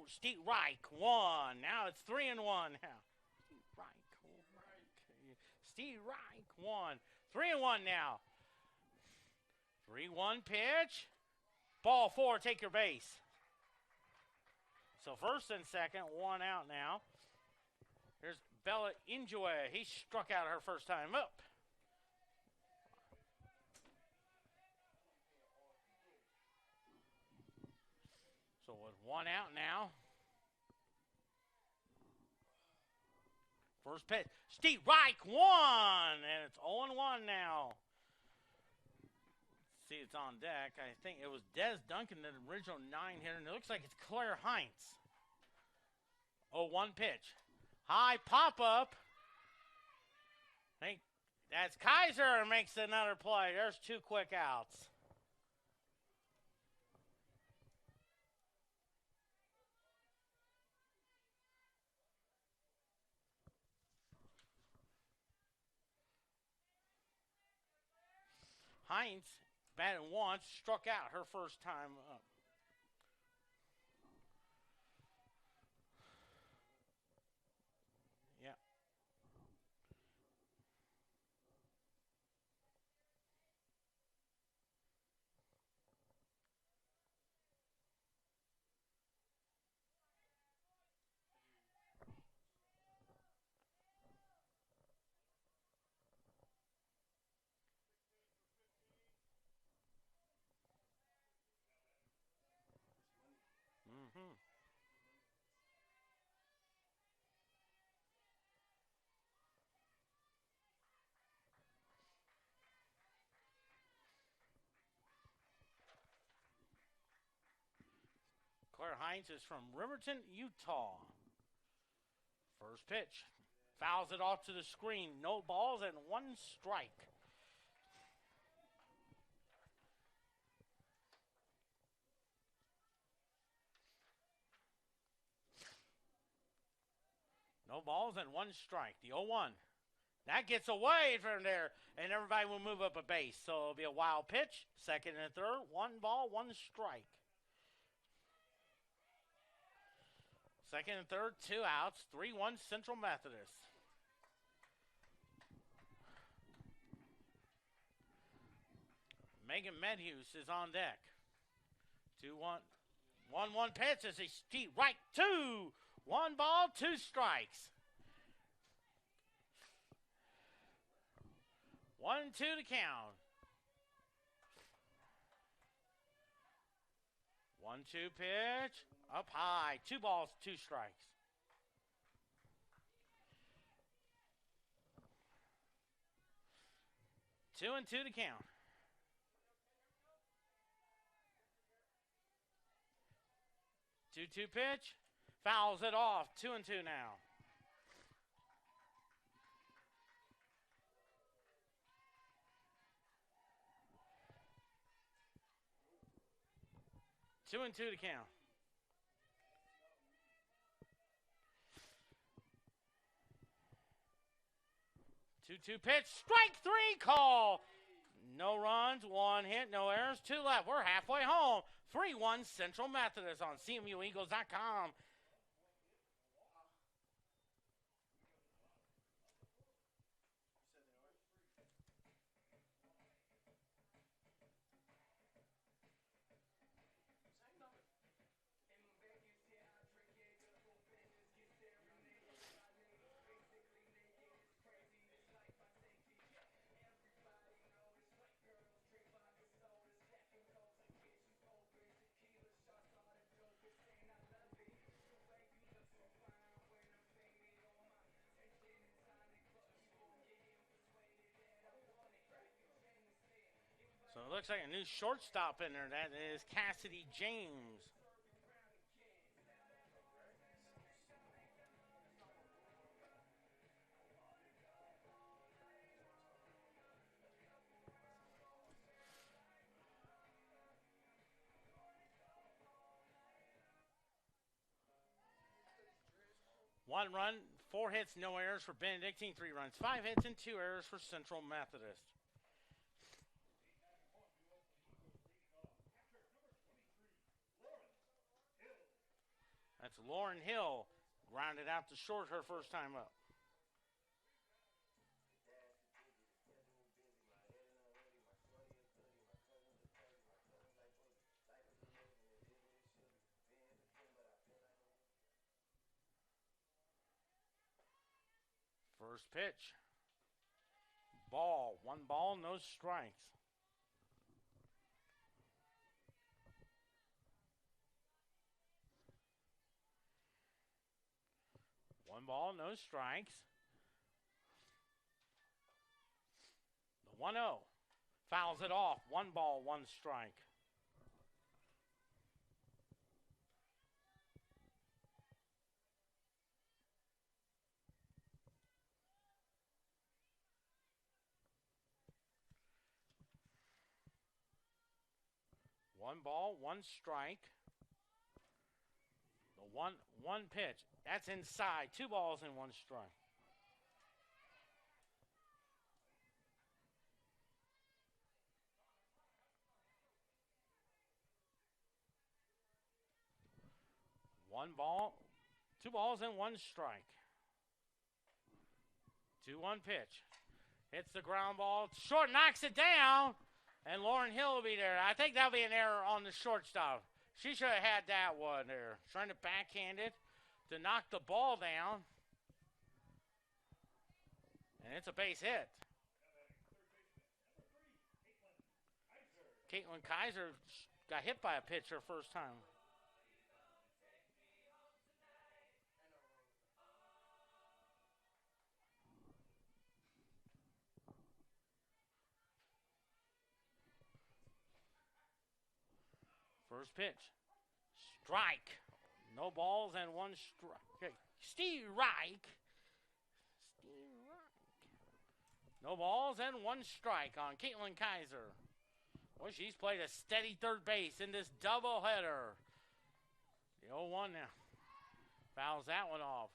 [SPEAKER 1] Steve Reich. 1. Now it's 3-1 now. Steve Reich. 1. 3-1 now. 3-1 pitch. Ball 4, take your base. So first and second, 1 out now. Here's Bella Injue. He struck out her first time up. So with 1 out now. First pitch, Steve Reich, 1, and it's 0-1 now. Let's see, it's on deck. I think it was Des Duncan, the original 9-hitter, and it looks like it's Claire Heinz. 0-1 pitch. High pop-up. I think that's Kaiser makes another play. There's 2 quick outs. Heinz batted once, struck out her first time up. Yeah. Claire Heinz is from Riverton, Utah. First pitch. Fouls it off to the screen. No balls and 1 strike. No balls and 1 strike. The 0-1. That gets away from there, and everybody will move up a base. So it'll be a wild pitch. Second and third. 1 ball, 1 strike. Second and third, 2 outs. 3-1 Central Methodist. Megan Medhuse is on deck. 2-1. 1-1 pitch as he Steve right 2. 1 ball, 2 strikes. 1-2 to count. 1-2 pitch. Up high. 2 balls, 2 strikes. Two and two to count. 2-2 pitch. Fouls it off. 2-2 now. Two and two to count. 2-2 pitch. Strike three call. No runs, 1 hit, no errors, 2 left. We're halfway home. 3-1 Central Methodist on CMUEagles.com. So it looks like a new shortstop in there. That is Cassidy James. One run, 4 hits, no errors for Benedictine. 3 runs, 5 hits, and 2 errors for Central Methodist. That's Lauren Hill, grounded out to short her first time up. First pitch. Ball. 1 ball, no strikes. One ball, no strikes. The 1-0. Fouls it off. 1 ball, 1 strike. One ball, 1 strike. The one pitch. That's inside. 2 balls and 1 strike. One ball, 2 balls and 1 strike. 2-1 pitch. Hits the ground ball. Short knocks it down. And Lauren Hill will be there. I think that'll be an error on the shortstop. She should have had that one there. Trying to backhand it to knock the ball down. And it's a base hit. Caitlin Kaiser got hit by a pitch her first time. First pitch. Strike. No balls and 1 strike. Okay. Steve Reich. No balls and 1 strike on Caitlin Kaiser. Boy, she's played a steady third base in this doubleheader. The 0-1 now. Fouls that one off.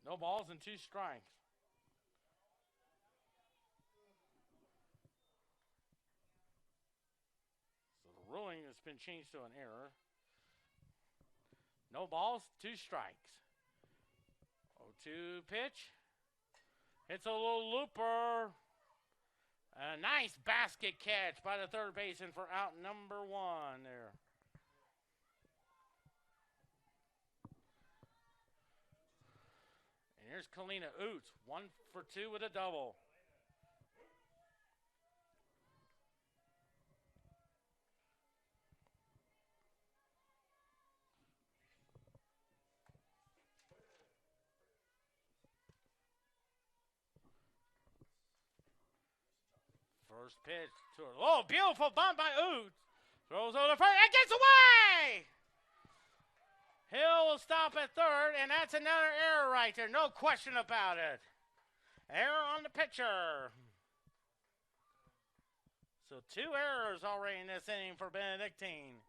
[SPEAKER 1] No balls and 2 strikes. Ruling has been changed to an error. No balls, 2 strikes. 0-2 pitch. It's a little looper. A nice basket catch by the third baseman for out number 1 there. And here's Kalina Oots, 1 for 2 with a double. First pitch to her. Oh, beautiful bunt by Oots. Throws over the first and gets away! Hill will stop at third, and that's another error right there. No question about it. Error on the pitcher. So 2 errors already in this inning for Benedictine.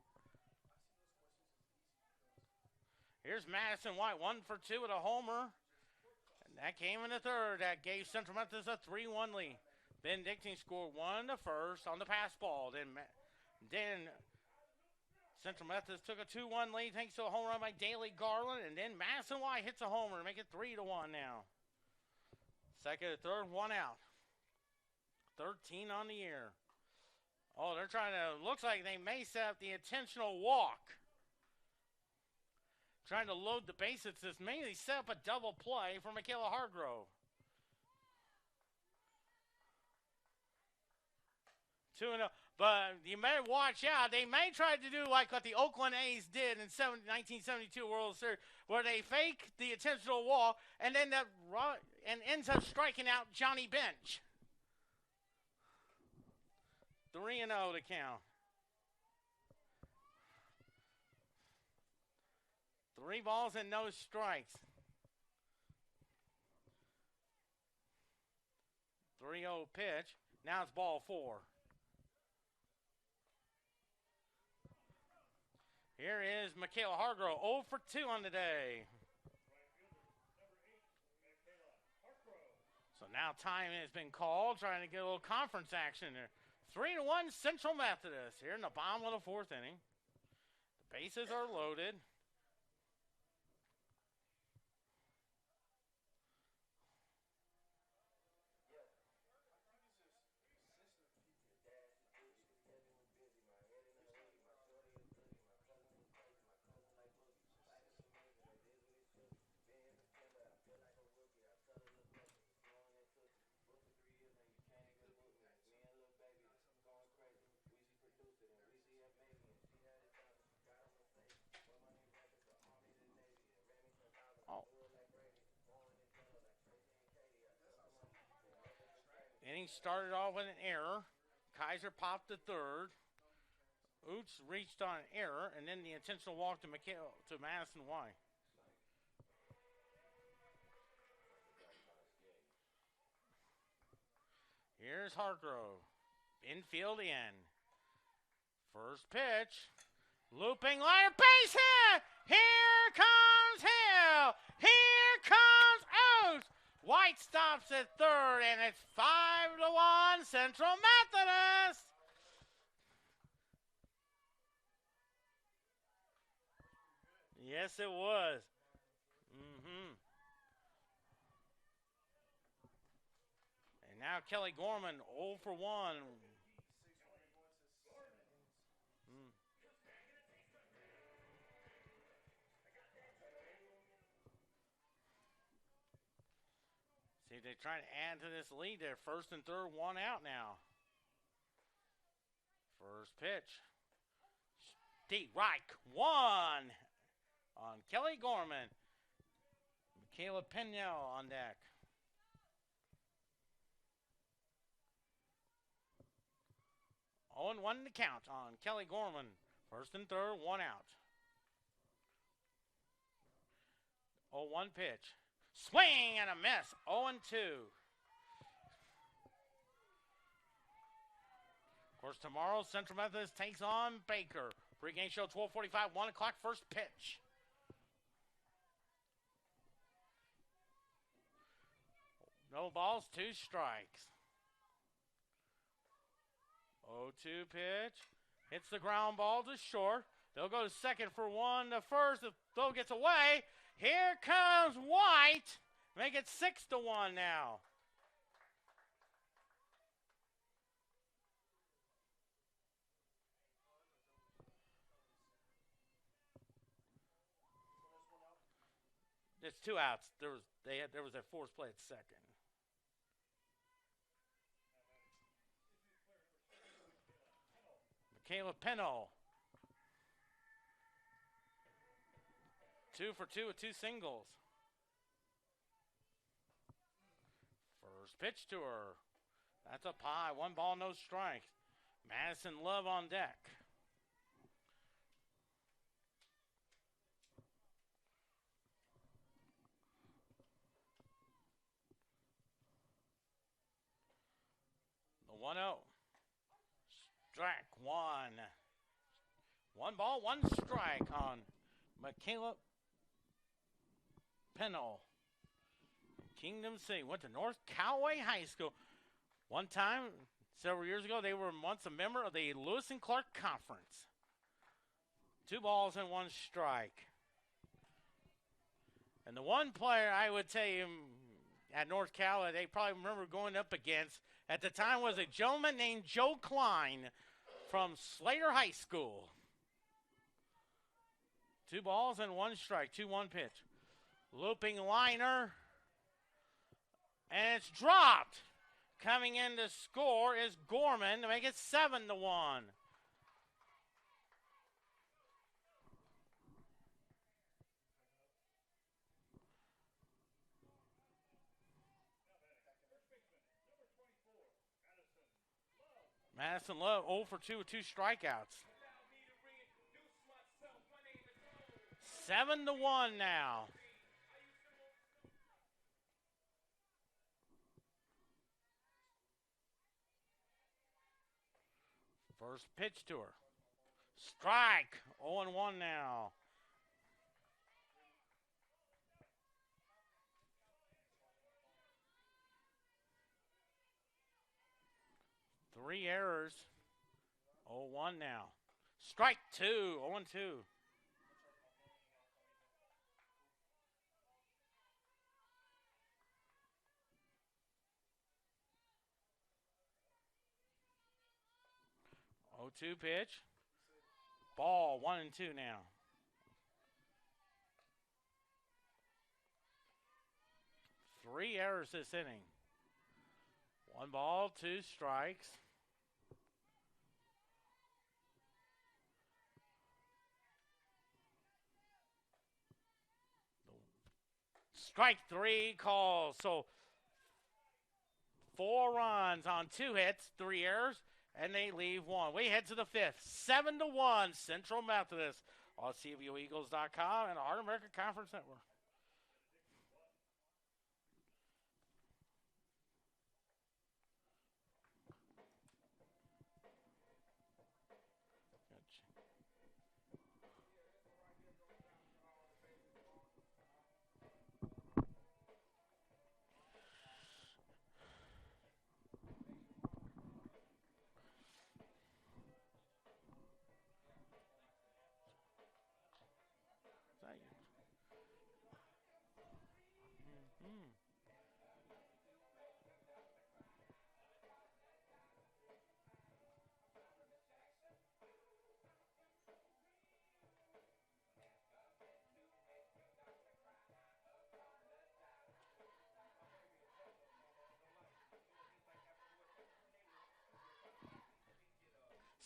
[SPEAKER 1] Here's Madison White, 1 for 2 with a homer. And that came in the third. That gave Central Methodist a 3-1 lead. Benedictine scored 1 in the first on the pass ball. Then Central Methodist took a 2-1 lead thanks to a home run by Daly Garland. And then Madison White hits a homer to make it 3-1 now. Second and third, 1 out. 13 on the year. Oh, they're trying to, looks like they may set up the intentional walk. Trying to load the bases. This mainly set up a double play for Michaela Hargrove. 2-0. But you may watch out. They may try to do like what the Oakland A's did in 1972 World Series, where they fake the intentional walk and then ends up striking out Johnny Bench. 3-0 to count. 3 balls and no strikes. 3-0 pitch. Now it's ball 4. Here is Michaela Hargrove, 0 for 2 on the day. So now time has been called, trying to get a little conference action there. 3-1 Central Methodist here in the bottom of the 4th inning. The bases are loaded. Inning started off with an error. Kaiser popped to third. Oots reached on an error, and then the intentional walk to Madison White. Here's Hargrove. Infield in. First pitch. Looping liner. Base hit! Here comes Hill! Here comes Oots! White stops at third, and it's 5-1 Central Methodist. Yes, it was. And now Kelly Gorman, 0 for 1. See, they're trying to add to this lead there. First and third, 1 out now. First pitch. Steve Reich, 1 on Kelly Gorman. Michaela Pinell on deck. Oh, and 1 to count on Kelly Gorman. First and third, 1 out. 0-1 pitch. Swing and a miss. 0-2. Of course, tomorrow, Central Methodist takes on Baker. Pre-game show, 12:45, 1 o'clock, first pitch. No balls, 2 strikes. 0-2 pitch. Hits the ground ball to short. They'll go to second for 1 to first. The throw gets away. Here comes White. Make it 6-1 now. It's 2 outs. There was a forced play at second. Michaela Pennell. 2 for 2 with 2 singles. First pitch to her. That's a pie. 1 ball, no strikes. Madison Love on deck. The 1-0. Strike 1. 1 ball, 1 strike on Michaela Pennell. Kingdom City. Went to North Callaway High School. One time, several years ago, they were once a member of the Lewis and Clark Conference. 2 balls and 1 strike. And the one player I would tell you at North Cal they probably remember going up against at the time was a gentleman named Joe Klein from Slater High School. 2 balls and 1 strike. 2-1 pitch. Looping liner. And it's dropped. Coming in to score is Gorman to make it 7-1. Madison Love 0 for 2 with 2 strikeouts. 7-1 now. First pitch to her. Strike. 0-1 now. Three errors. 0-1 now. Strike 2. 0-2. Two pitch. Ball 1-2 now. Three errors this inning. 1 ball, 2 strikes. Strike 3 calls. So 4 runs on 2 hits, 3 errors. And they leave 1. We head to the 5th. 7-1 Central Methodist on CBOEagles.com and the Heart America Conference Network.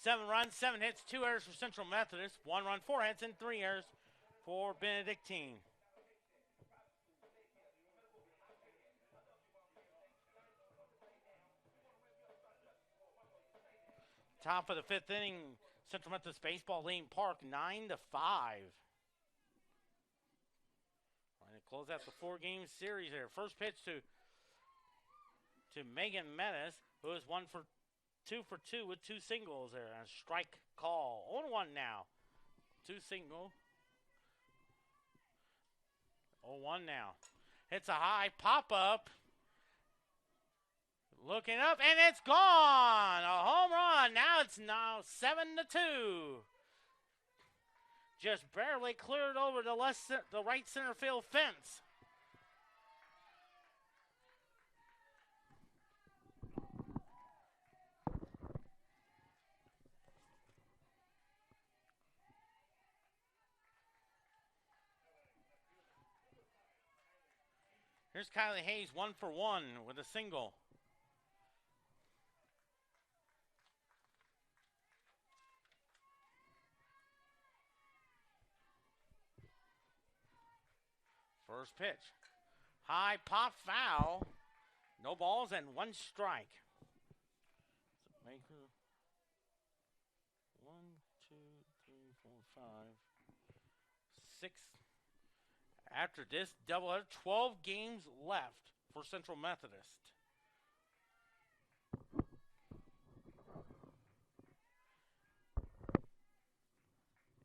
[SPEAKER 1] Seven runs, 7 hits, 2 errors for Central Methodist. 1 run, 4 hits, and 3 errors for Benedictine. Top of the 5th inning, Central Methodist Baseball leading Park 9-5. Trying to close out the 4-game series there. First pitch to Megan Menace, who is 1 for 2 for 2 with 2 singles there. And a strike call. 0-1 now. 2 single. 0-1 now. Hits a high pop-up. Looking up, and it's gone. A home run. Now it's 7-2. Just barely cleared over the right center field fence. Here's Kylie Hayes, 1 for 1 with a single. First pitch. High pop foul. No balls and 1 strike. Maker. 1, 2, 3, 4, 5, 6. After this doubleheader, 12 games left for Central Methodist.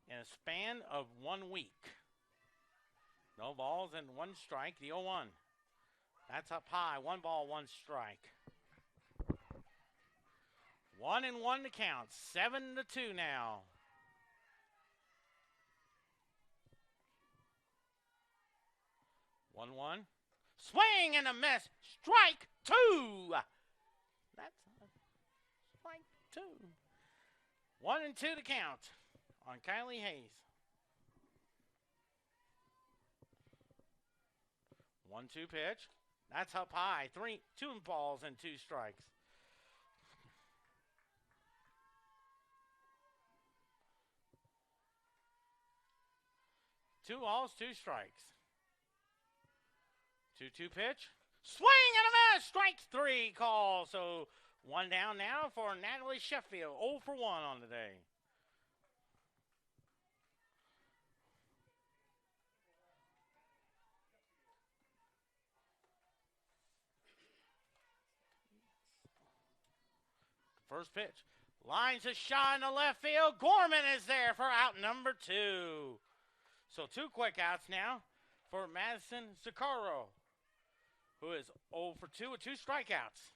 [SPEAKER 1] In a span of 1 week. No balls and 1 strike. The 0-1. That's up high. 1 ball, 1 strike. 1-1 to count. 7-2 now. One. Swing and a miss. Strike 2. That's strike 2. 1-2 to count on Kylie Hayes. 1-2 pitch. That's up high. 2 balls and 2 strikes. 2 balls, 2 strikes. 2-2 pitch. Swing and a miss. Strike 3 call. So 1 down now for Natalie Sheffield. 0 for 1 on the day. First pitch. Lines a shot in the left field. Gorman is there for out number 2. So 2 quick outs now for Madison Socorro, who is 0 for 2 with 2 strikeouts.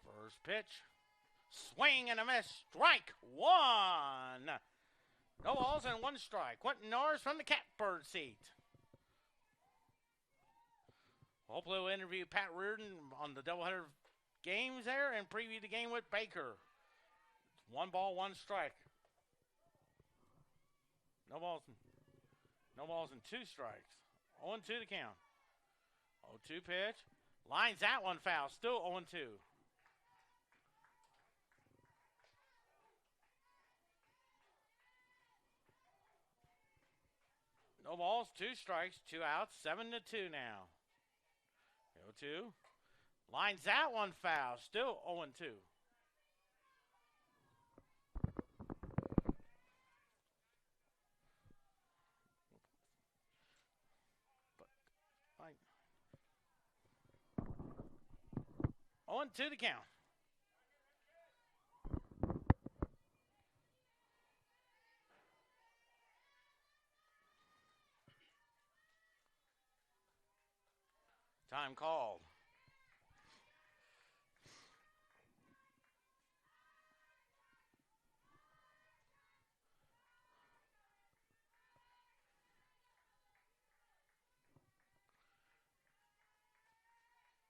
[SPEAKER 1] First pitch. Swing and a miss. Strike 1. No balls and 1 strike. Quentin Norris from the catbird seat. Hopefully we'll interview Pat Reardon on the doubleheader games there and preview the game with Baker. 1 ball, 1 strike. No balls and 2 strikes. 0-2 to count. 0-2 pitch. Lines that one foul. Still 0-2. No balls, 2 strikes, 2 outs, 7-2 now. 0-2. Lines that one foul. Still 0-2. But, 0-2 to count. Time called.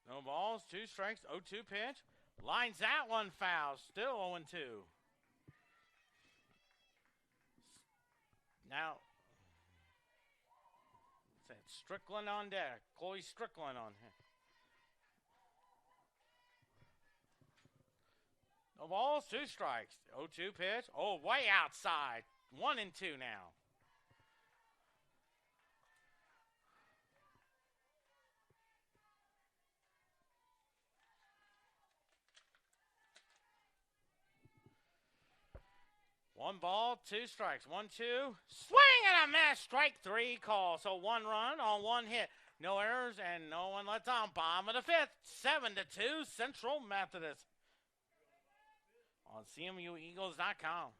[SPEAKER 1] No balls, 2 strikes, 0-2 pitch. Lines that one foul. Still 0-2. Now, Strickland on deck. Chloe Strickland on him. No balls, 2 strikes. 0-2 pitch. Oh, way outside. 1-2 now. One ball, 2 strikes. 1-2. Swing and a miss. Strike 3 call. So 1 run on 1 hit. No errors and no one lets on. Bottom of the 5th. 7-2 Central Methodist. On CMUEagles.com.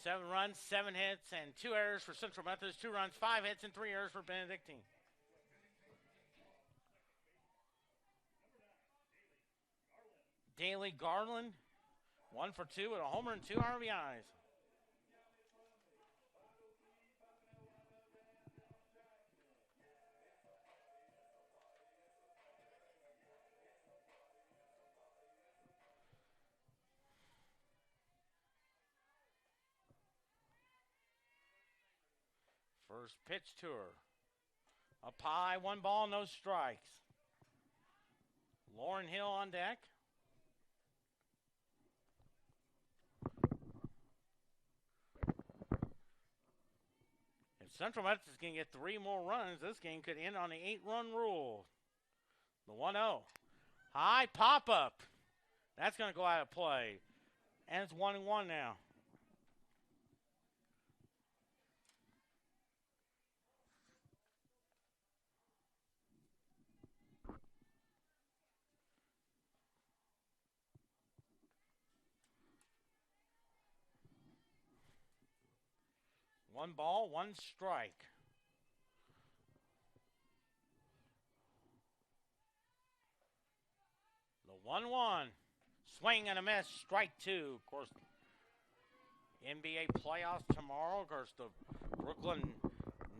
[SPEAKER 1] 7 runs, 7 hits, and 2 errors for Central Methodist. 2 runs, 5 hits, and 3 errors for Benedictine. Daly Garland, 1 for 2 with a homer and 2 RBIs. First pitch to her. Up high, 1 ball, no strikes. Lauren Hill on deck. If Central Methodist can get 3 more runs, this game could end on the 8-run rule. The 1-0. High pop-up. That's going to go out of play. And it's 1-1 now. One ball, 1 strike. The 1-1. Swing and a miss. Strike 2. Of course, NBA playoffs tomorrow. Of course, the Brooklyn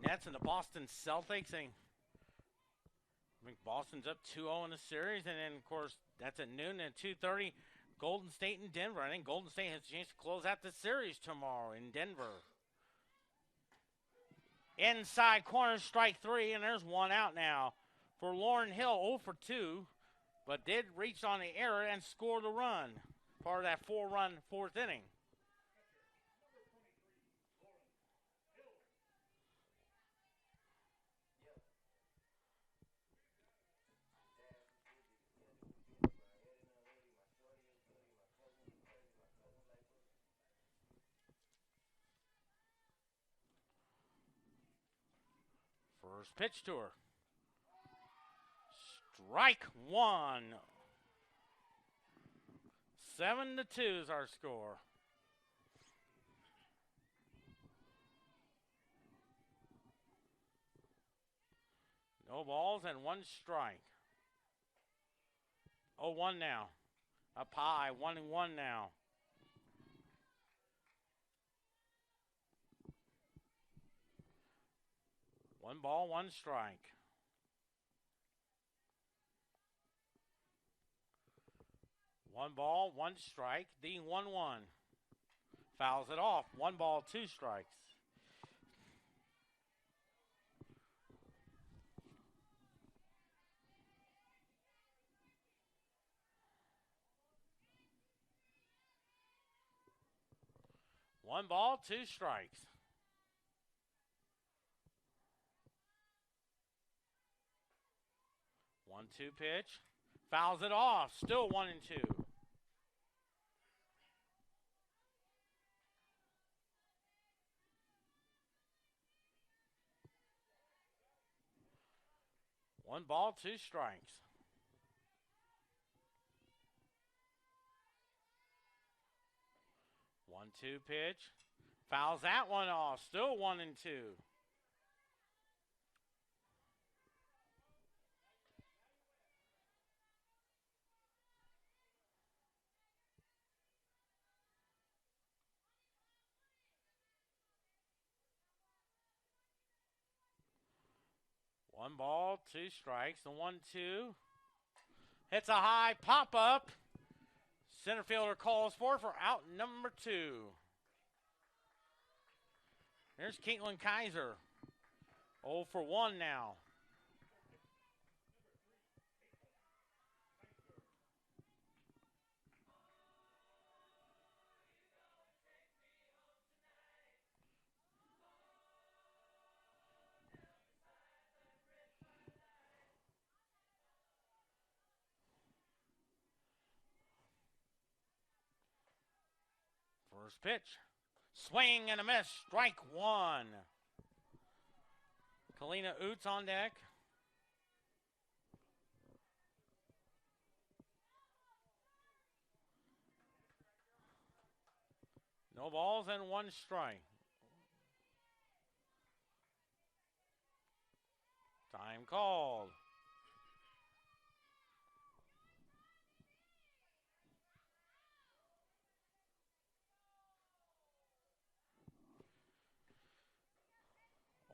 [SPEAKER 1] Nets and the Boston Celtics. I think Boston's up 2-0 in the series. And then, of course, that's at noon and 2:30. Golden State and Denver. I think Golden State has a chance to close out the series tomorrow in Denver. Inside corner, strike 3, and there's 1 out now for Lauren Hill, 0 for 2, but did reach on the error and score the run, part of that 4-run 4th inning. First pitch to her. Strike 1. 7-2 is our score. No balls and 1 strike. 0-1 now. Up high, 1-1 now. One ball, 1 strike. One ball, 1 strike. The 1-1. Fouls it off. 1 ball, 2 strikes. One ball, 2 strikes. 1-2 pitch. Fouls it off. Still 1-2. One ball, 2 strikes. 1-2 pitch. Fouls that one off. Still 1-2. One ball, 2 strikes. The 1-2. Hits a high pop-up. Center fielder calls for out number 2. There's Caitlin Kaiser. 0 for 1 now. First pitch. Swing and a miss. Strike 1. Kalina Oots on deck. No balls and one strike. Time called.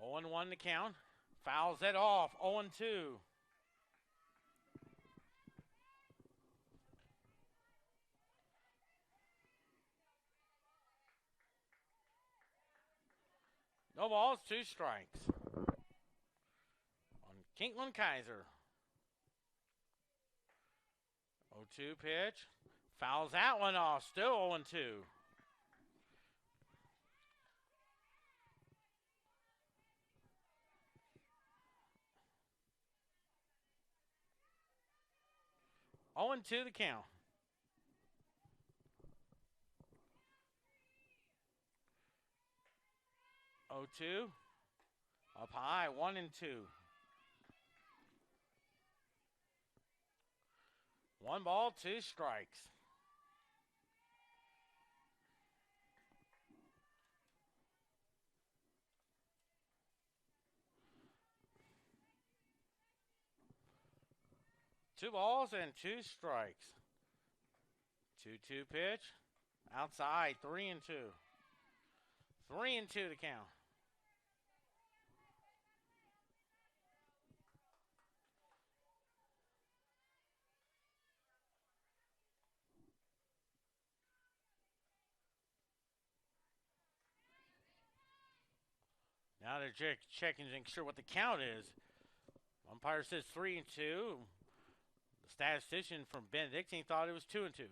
[SPEAKER 1] Oh and 1 to count. Fouls it off. 0 and 2. No balls, 2 strikes. On Kinklin Kaiser. 0-2 pitch. Fouls that one off. Still 0 and 2. Oh and 2 the count. 0-2. Up high, 1 and 2. 1 ball, 2 strikes. Two balls and 2 strikes. 2-2 pitch. Outside, 3 and 2. 3 and 2 to count. Now they're checking to make sure what the count is. Umpire says 3 and 2. The statistician from Benedictine thought it was 2 and 2.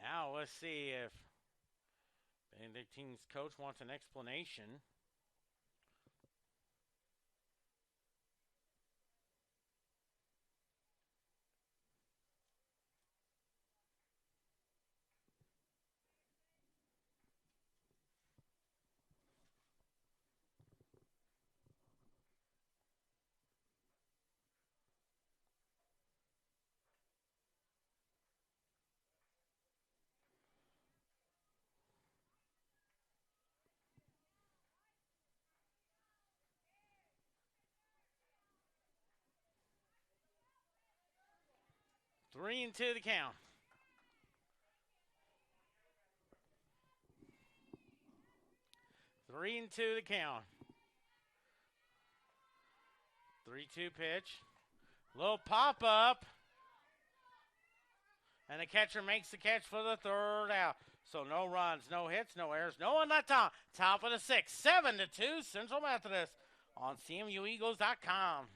[SPEAKER 1] Now let's see if Benedictine's coach wants an explanation. Three and 2 the count. Three and 2 the count. 3-2 pitch. Little pop up. And the catcher makes the catch for the third out. So no runs, no hits, no errors, no one left on. Top of the 6th, 7-2 Central Methodist on CMUEagles.com.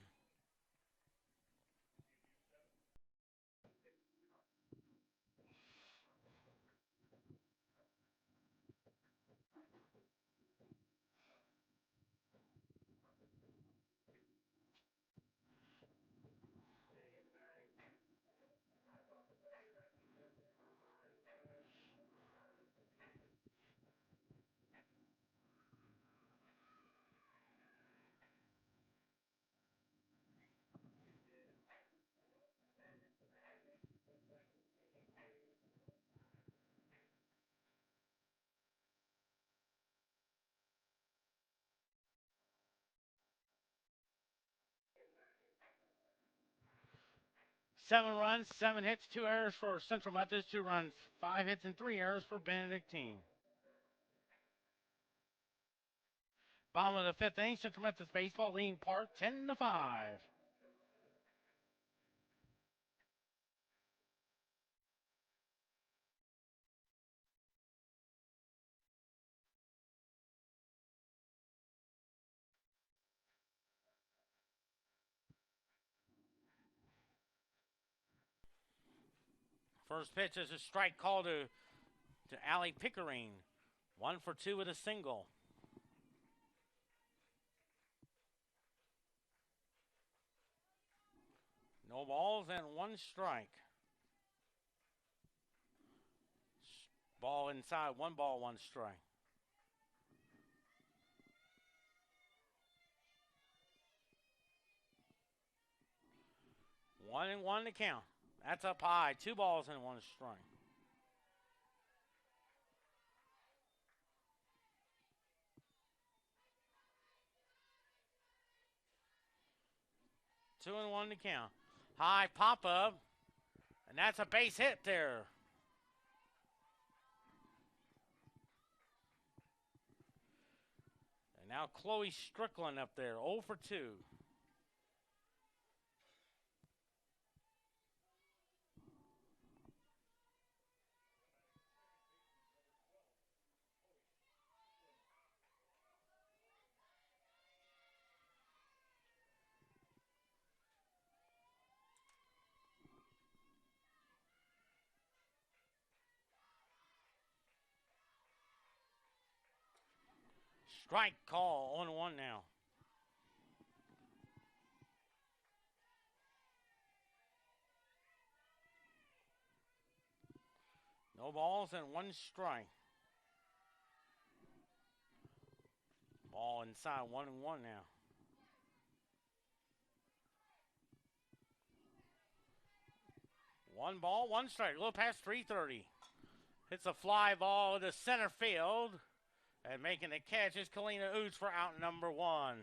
[SPEAKER 1] Seven runs, 7 hits, 2 errors for Central Methodist, 2 runs, 5 hits, and 3 errors for Benedictine. Bottom of the 5th inning, Central Methodist baseball leading Park 10-5. First pitch is a strike call to Allie Pickering. 1 for 2 with a single. No balls and 1 strike. Ball inside, 1 ball, 1 strike. 1-1 to count. That's up high. 2 balls and 1 strike. 2-1 to count. High pop up, and that's a base hit there. And now Chloe Strickland up there, 0 for 2. Strike call, 0-1 now. No balls and 1 strike. Ball inside, 1-1 now. One ball, 1 strike. A little past 3:30. Hits a fly ball to center field. And making the catch is Kalina Oots for out number 1.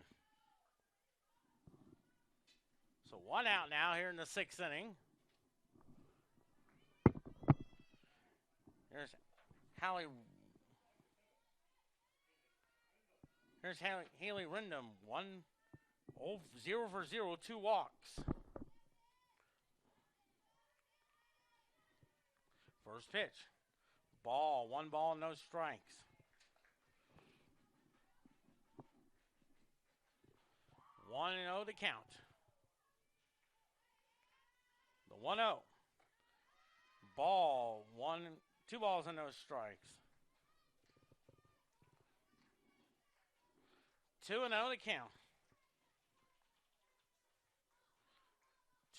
[SPEAKER 1] So 1 out now here in the 6th inning. Here's Haley. Here's Haley Rindham. 0 for 0, 2 walks. First pitch. Ball, 1 ball, no strikes. 1-0 to count. The 1-0. Ball, 2 balls and no strikes. 2-0 to count.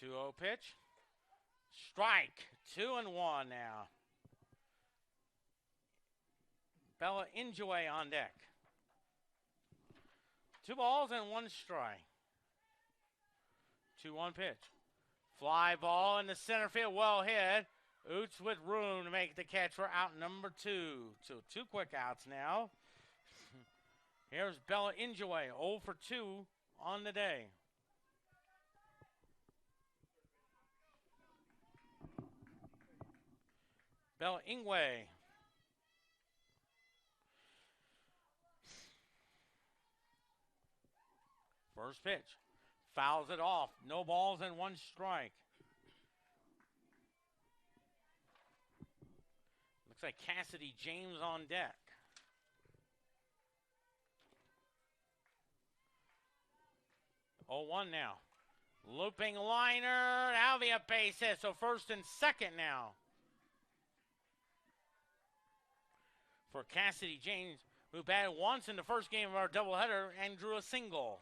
[SPEAKER 1] 2-0 pitch. Strike. 2-1 now. Bella Injoy on deck. 2 balls and 1 strike. 2-1 pitch. Fly ball in the center field, well hit. Oots with room to make the catch for out number 2. So 2 quick outs now. Here's Bella Injoy, 0 for 2 on the day. Bella Ingwe. First pitch. Fouls it off. No balls and 1 strike. Looks like Cassidy James on deck. 0-1 now. Looping liner. That'll be a base hit. So first and second now. For Cassidy James, who batted once in the first game of our doubleheader and drew a single.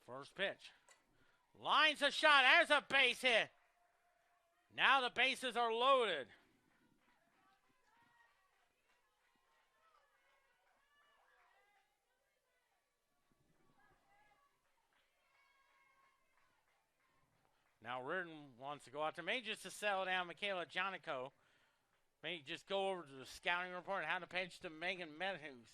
[SPEAKER 1] First pitch. Lines a shot. There's a base hit. Now the bases are loaded. Now Reardon wants to go out there. Maybe just to settle down Michaela Jonico. Maybe just go over to the scouting report and how to pitch to Megan Medhus.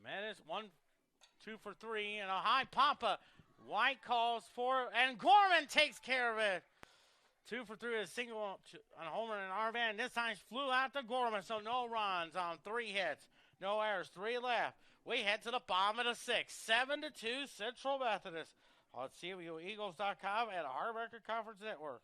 [SPEAKER 1] Menace, 1-2 for 3, and a high pop-up. White calls for, and Gorman takes care of it. 2 for 3 with a single on Homer and Arvan. This time flew out to Gorman, so no runs on 3 hits. No errors, 3 left. We head to the bottom of the 6th. 7-2 Central Methodist. On CWEagles.com and Hard Record Conference Network.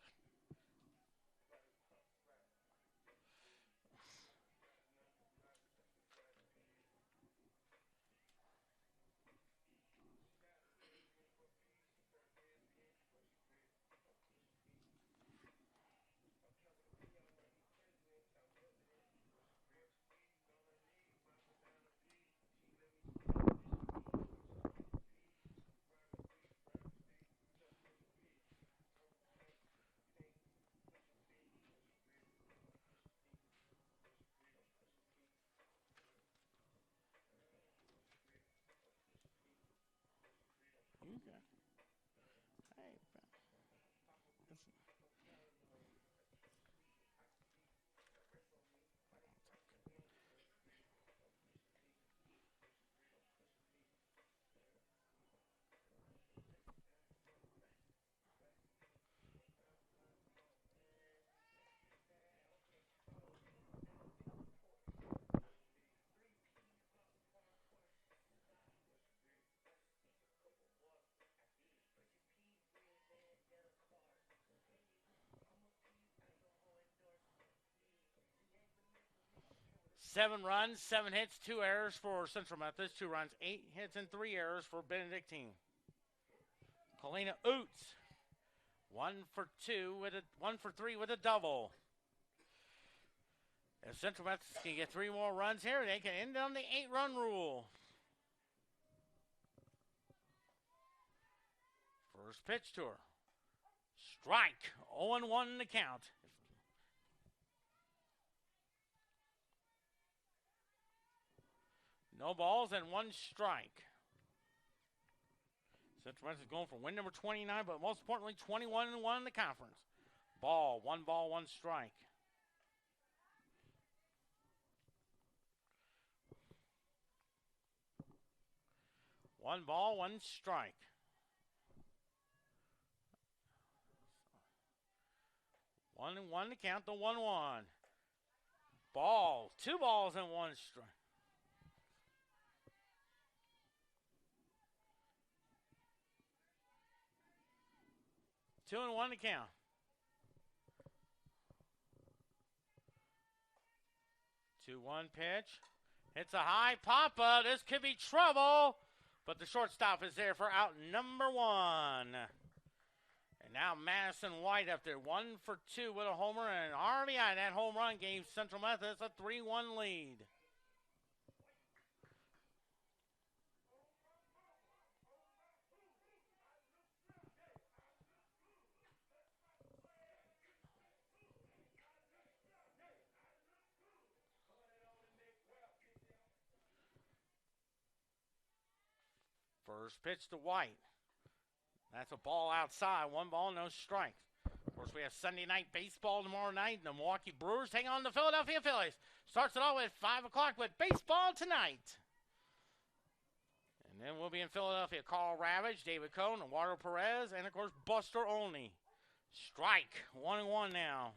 [SPEAKER 1] Seven runs, 7 hits, 2 errors for Central Methodist. 2 runs, 8 hits, and 3 errors for Benedictine. Kalina Oots, 1 for 3 with a double. If Central Methodist can get 3 more runs here, they can end on the 8-run rule. First pitch to her. Strike. 0-1 in the count. No balls and 1 strike. Central Methodist is going for win number 29, but most importantly, 21-1 in the conference. Ball, 1 strike. One ball, 1 strike. One and 1 to count the 1-1. Ball, 2 balls and 1 strike. 2-1 to count. 2-1 pitch. It's a high pop-up. This could be trouble. But the shortstop is there for out number 1. And now Madison White up there. 1 for 2 with a homer and an RBI. That home run gave Central Methodist a 3-1 lead. First pitch to White. That's a ball outside. 1 ball, no strikes. Of course, we have Sunday night baseball tomorrow night. The Milwaukee Brewers take on the Philadelphia Phillies. Starts it all at 5 o'clock with baseball tonight. And then we'll be in Philadelphia. Carl Ravage, David Cohn, Eduardo Perez, and, of course, Buster Olney. Strike. 1-1 now.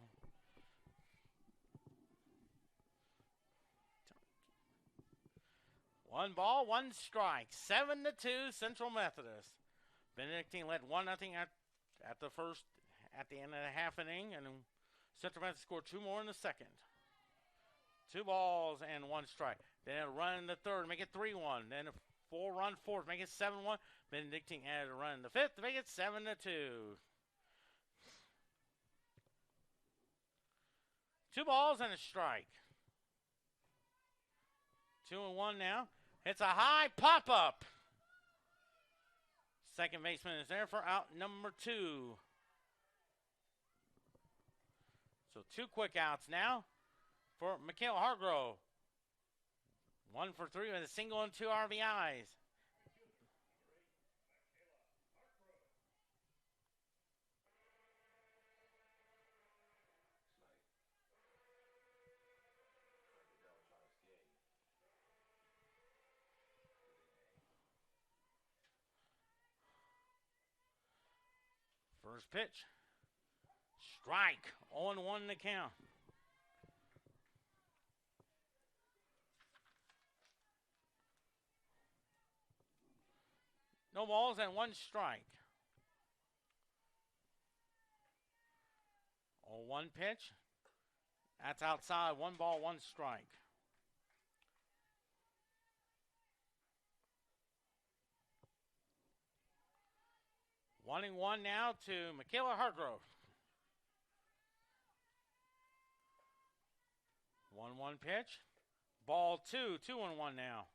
[SPEAKER 1] One ball, 1 strike. 7-2 Central Methodist. Benedictine led 1-0 at the end of the half inning, and Central Methodist scored 2 more in the second. 2 balls and 1 strike. Then a run in the third, make it 3-1. Then a 4-run fourth, make it 7-1. Benedictine added a run in the fifth to make it 7-2. 2 balls and a strike. 2-1 now. It's a high pop-up. Second baseman is there for out number 2. So 2 quick outs now for Mikhail Hargrove. 1 for 3 with a single and 2 RBIs. First pitch. Strike. 0-1 in the count. No balls and 1 strike. 0-1 pitch. That's outside. 1 ball, 1 strike. Wanting 1 now to Michaela Hargrove. 1-1 pitch. Ball 2. 2-1 now.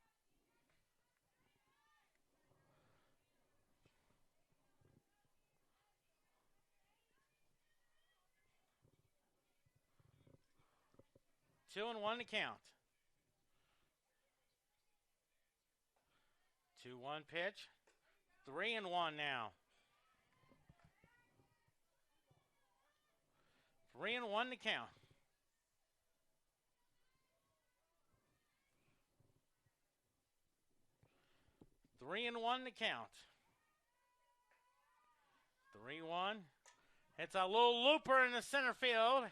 [SPEAKER 1] Two and 1 to count. 2-1 pitch. 3-1 now. 3-1 to count. 3-1 to count. 3-1. Hits a little looper in the center field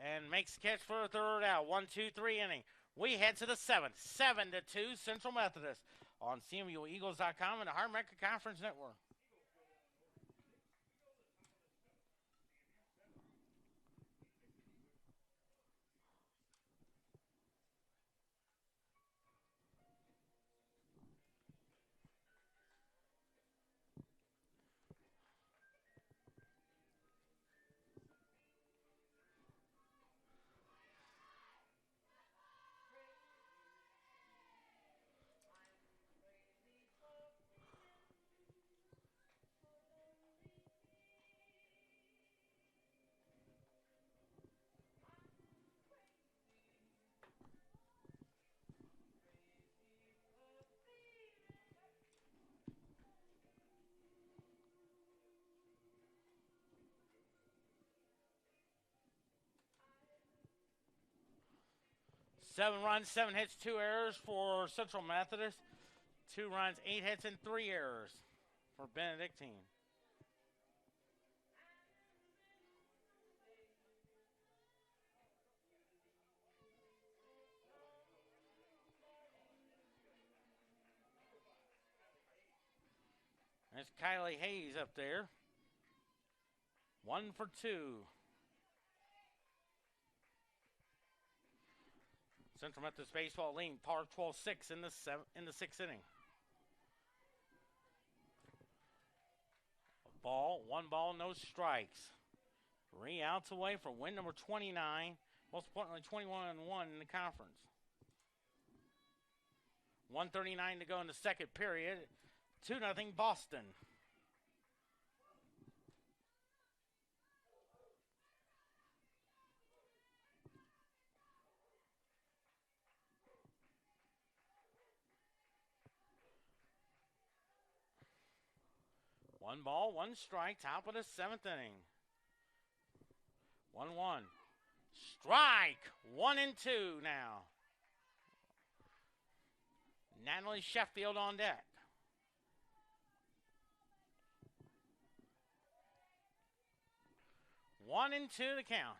[SPEAKER 1] and makes the catch for a third out. 1-2-3 inning. We head to the 7th. 7-2 Central Methodist on CMUEagles.com and the Hard America Conference Network. Seven runs, 7 hits, 2 errors for Central Methodist. 2 runs, 8 hits, and 3 errors for Benedictine. There's Kylie Hayes up there. 1 for 2. Central Methodist baseball leading par 12-6 in the 6th inning. One ball, no strikes. 3 outs away for win number 29. Most importantly, 21-1 in the conference. 1:39 to go in the second period. 2-0 Boston. One ball, 1 strike, top of the 7th inning. 1-1. Strike! 1-2 now. Natalie Sheffield on deck. One and 2 the count.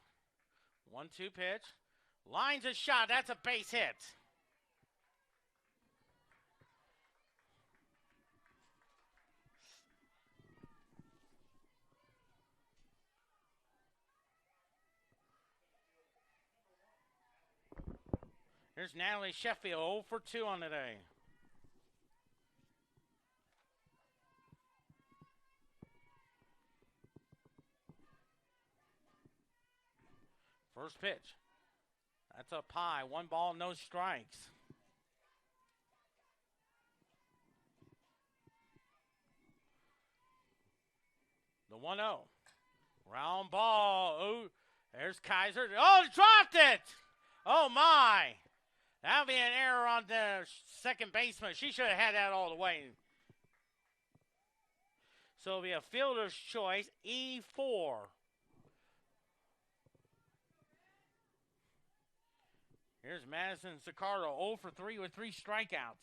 [SPEAKER 1] 1-2 pitch. Lines a shot. That's a base hit. Here's Natalie Sheffield, 0 for 2 on the day. First pitch. That's up high. 1 ball, no strikes. The 1-0. Round ball. Oh, there's Kaiser. Oh, dropped it. Oh, my. That'll be an error on the second baseman. She should have had that all the way. So it'll be a fielder's choice, E4. Here's Madison Sicardo, 0 for 3 with 3 strikeouts.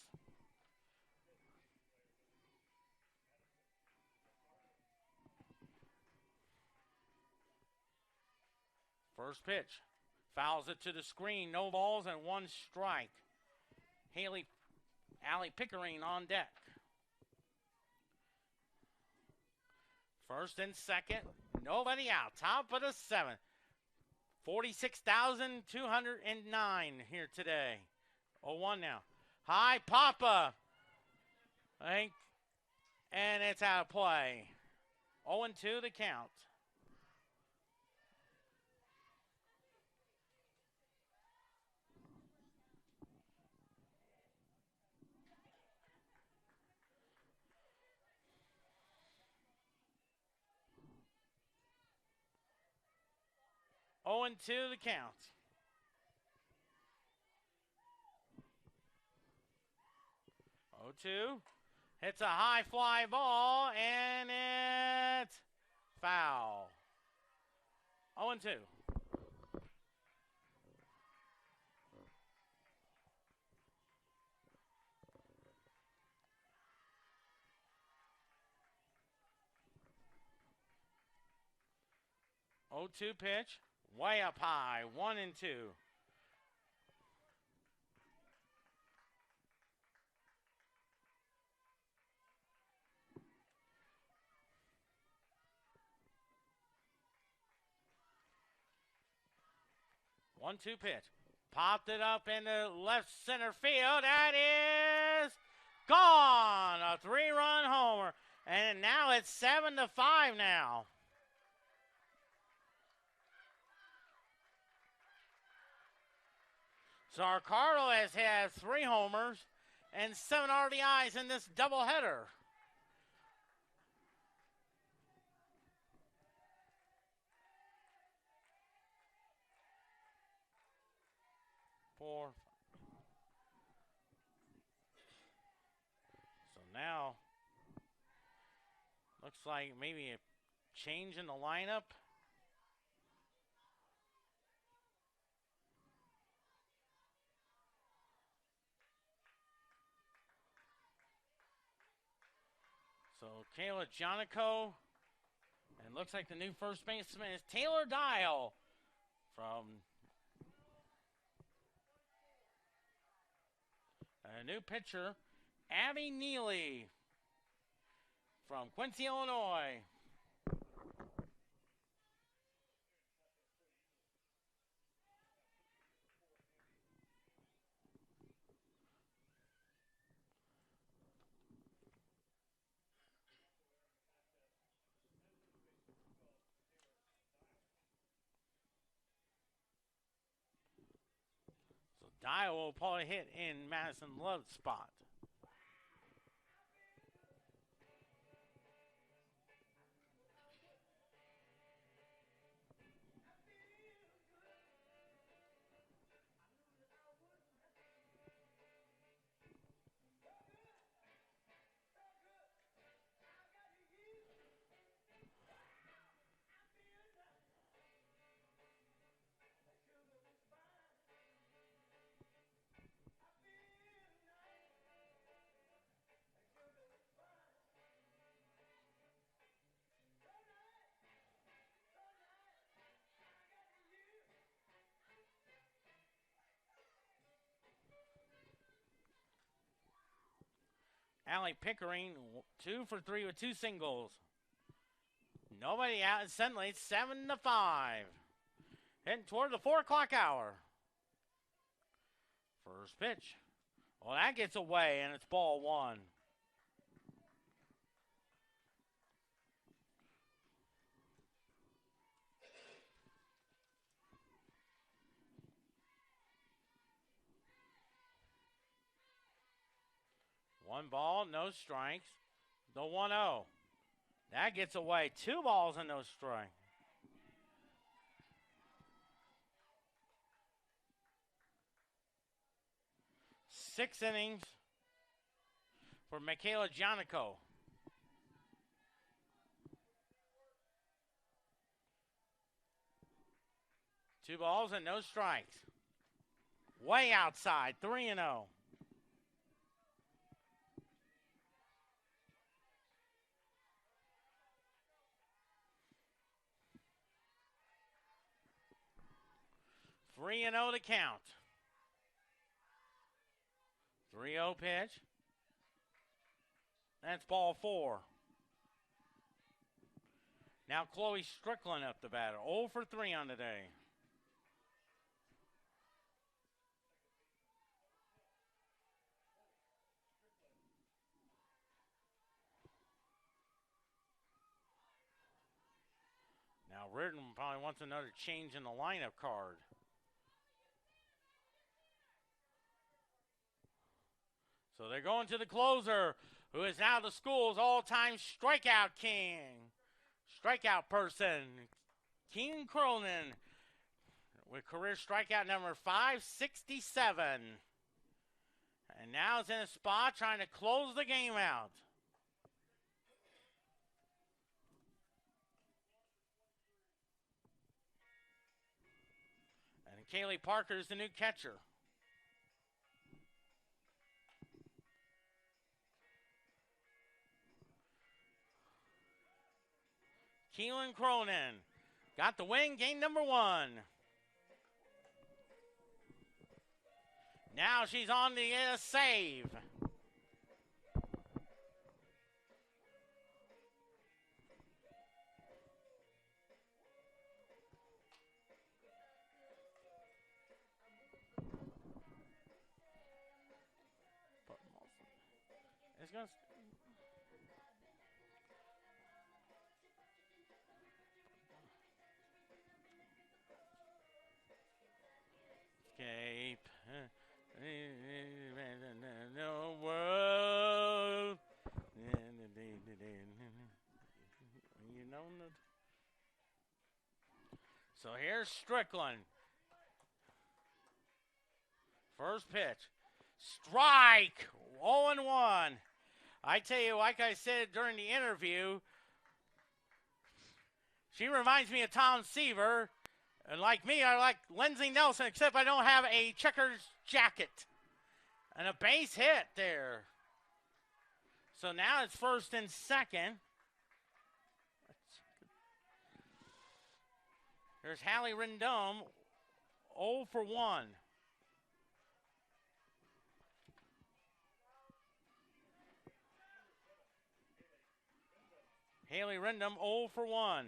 [SPEAKER 1] First pitch. Fouls it to the screen. No balls and one strike. Allie Pickering on deck. First and second. Nobody out. Top of the seventh. 46,209 here today. 0-1 now. High Papa. And it's out of play. 0-2 the count. Oh, and 2 the count. 0-2. Hits a high fly ball, and it's foul. 0-2. Oh, 2 pitch. Way up high. 1-2. One-two pitch. Popped it up into left center field. That is gone. A 3-run homer. And now it's 7-5 now. So Ricardo has had 3 homers and 7 RBIs in this doubleheader. So now, looks like maybe a change in the lineup. So Kayla Jonico, and looks like the new first baseman is Taylor Dial from a new pitcher, Abby Neely from Quincy, Illinois. Dial will probably hit in Madison Love's spot. Allie Pickering, 2 for 3 with 2 singles. Nobody out, and suddenly it's 7-5. Heading toward the 4 o'clock hour. First pitch. Well, that gets away, and it's ball 1. One ball, no strikes. The 1-0. That gets away. 2 balls and no strike. Six innings for Michaela Jonico. Two balls and no strikes. Way outside, 3-0. 3-0 to count. 3-0 pitch. That's ball 4. Now Chloe Strickland up the batter. 0 for 3 on the day. Now Reardon probably wants another change in the lineup card. So they're going to the closer, who is now the school's all-time strikeout king. Strikeout person, Keenan Cronin, with career strikeout number 567. And now it's in a spot trying to close the game out. And Kaylee Parker is the new catcher. Keelan Cronin got the win, game number 1. Now she's on the save. It's going to... Escape. No world. You know that. So here's Strickland. First pitch. Strike. 0-1. I tell you, like I said during the interview, she reminds me of Tom Seaver. And like me, I like Lindsey Nelson, except I don't have a checkers jacket. And a base hit there. So now it's first and second. There's Hallie Rendon, 0 for 1. Haley Rendon, 0 for 1.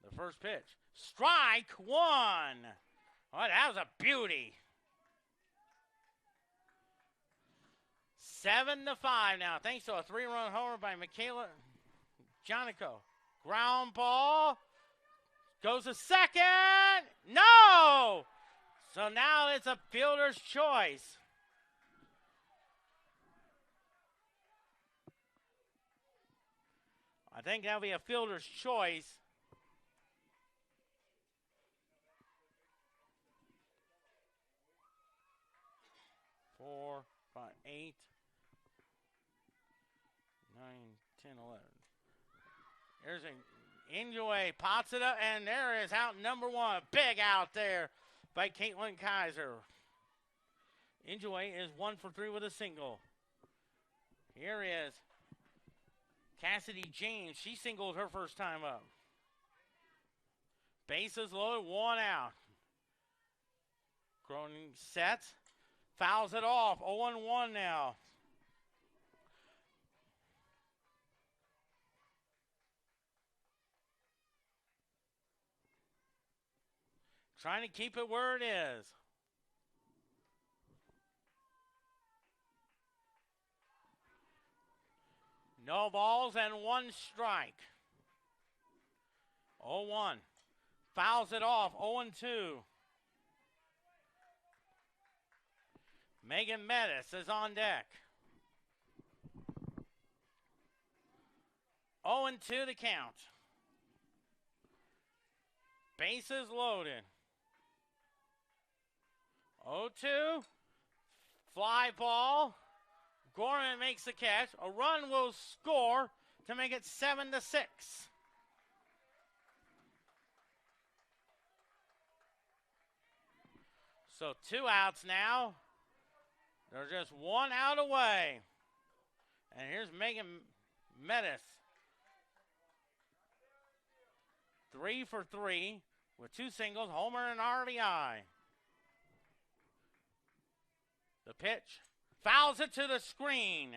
[SPEAKER 1] The first pitch. Strike 1. Oh, that was a beauty. 7-5 now, thanks to a 3-run homer by Michaela Jonico. Ground ball. Goes to second. No! So now it's a fielder's choice. I think that'll be a fielder's choice. Four, 5, 8, 9, 10, 11. There's an Inouye, pots it up, and there is out number 1. Big out there by Caitlin Kaiser. Inouye is 1 for 3 with a single. Here is Cassidy James. She singled her first time up. Bases loaded, 1 out. Cronin sets. Fouls it off. 0-1 now. Trying to keep it where it is. No balls and 1 strike. 0-1. Fouls it off. 0-2. Megan Mettis is on deck. 0-2 the count. Bases loaded. 0-2. Fly ball. Gorman makes the catch. A run will score to make it 7-6. So 2 outs now. They're just 1 out away. And here's Megan Mettis. 3 for 3 with 2 singles, homer and RBI. The pitch. Fouls it to the screen.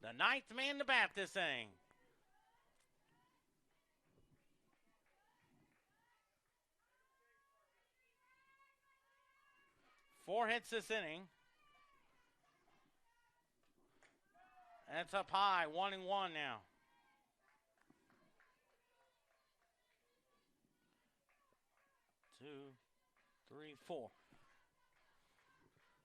[SPEAKER 1] The 9th man to bat this thing. Four hits this inning. And it's up high, 1-1 now. Two, three, four.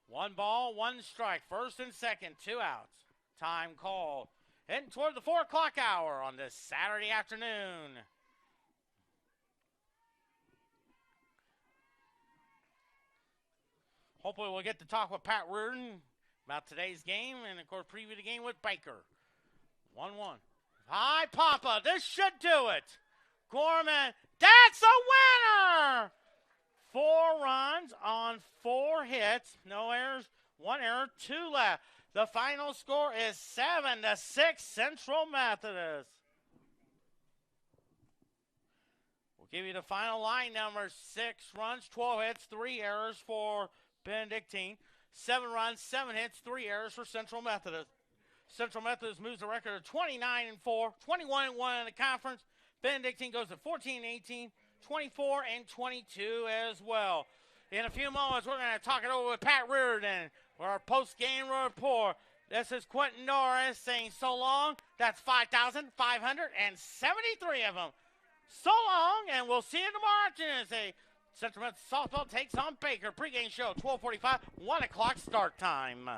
[SPEAKER 1] 1 ball, 1 strike. First and second, 2 outs. Time called. Heading toward the 4 o'clock hour on this Saturday afternoon. Hopefully we'll get to talk with Pat Reardon about today's game and, of course, preview the game with Baker. 1-1. High Papa. This should do it. Gorman. That's a winner! 4 runs on 4 hits. No errors. 1 error. 2 left. The final score is 7-6 Central Methodist. We'll give you the final line numbers. 6 runs, 12 hits, 3 errors for Benedictine. 7 runs, 7 hits, 3 errors for Central Methodist. Central Methodist moves the record to 29-4, 21-1 in the conference. Benedictine goes to 14-18, 24-22 as well. In a few moments, we're going to talk it over with Pat Reardon for our post-game report. This is Quentin Norris saying so long. That's 5,573 of them. So long, and we'll see you tomorrow afternoon as Central Methodist softball takes on Baker. Pre-game show, 12:45, 1 o'clock start time.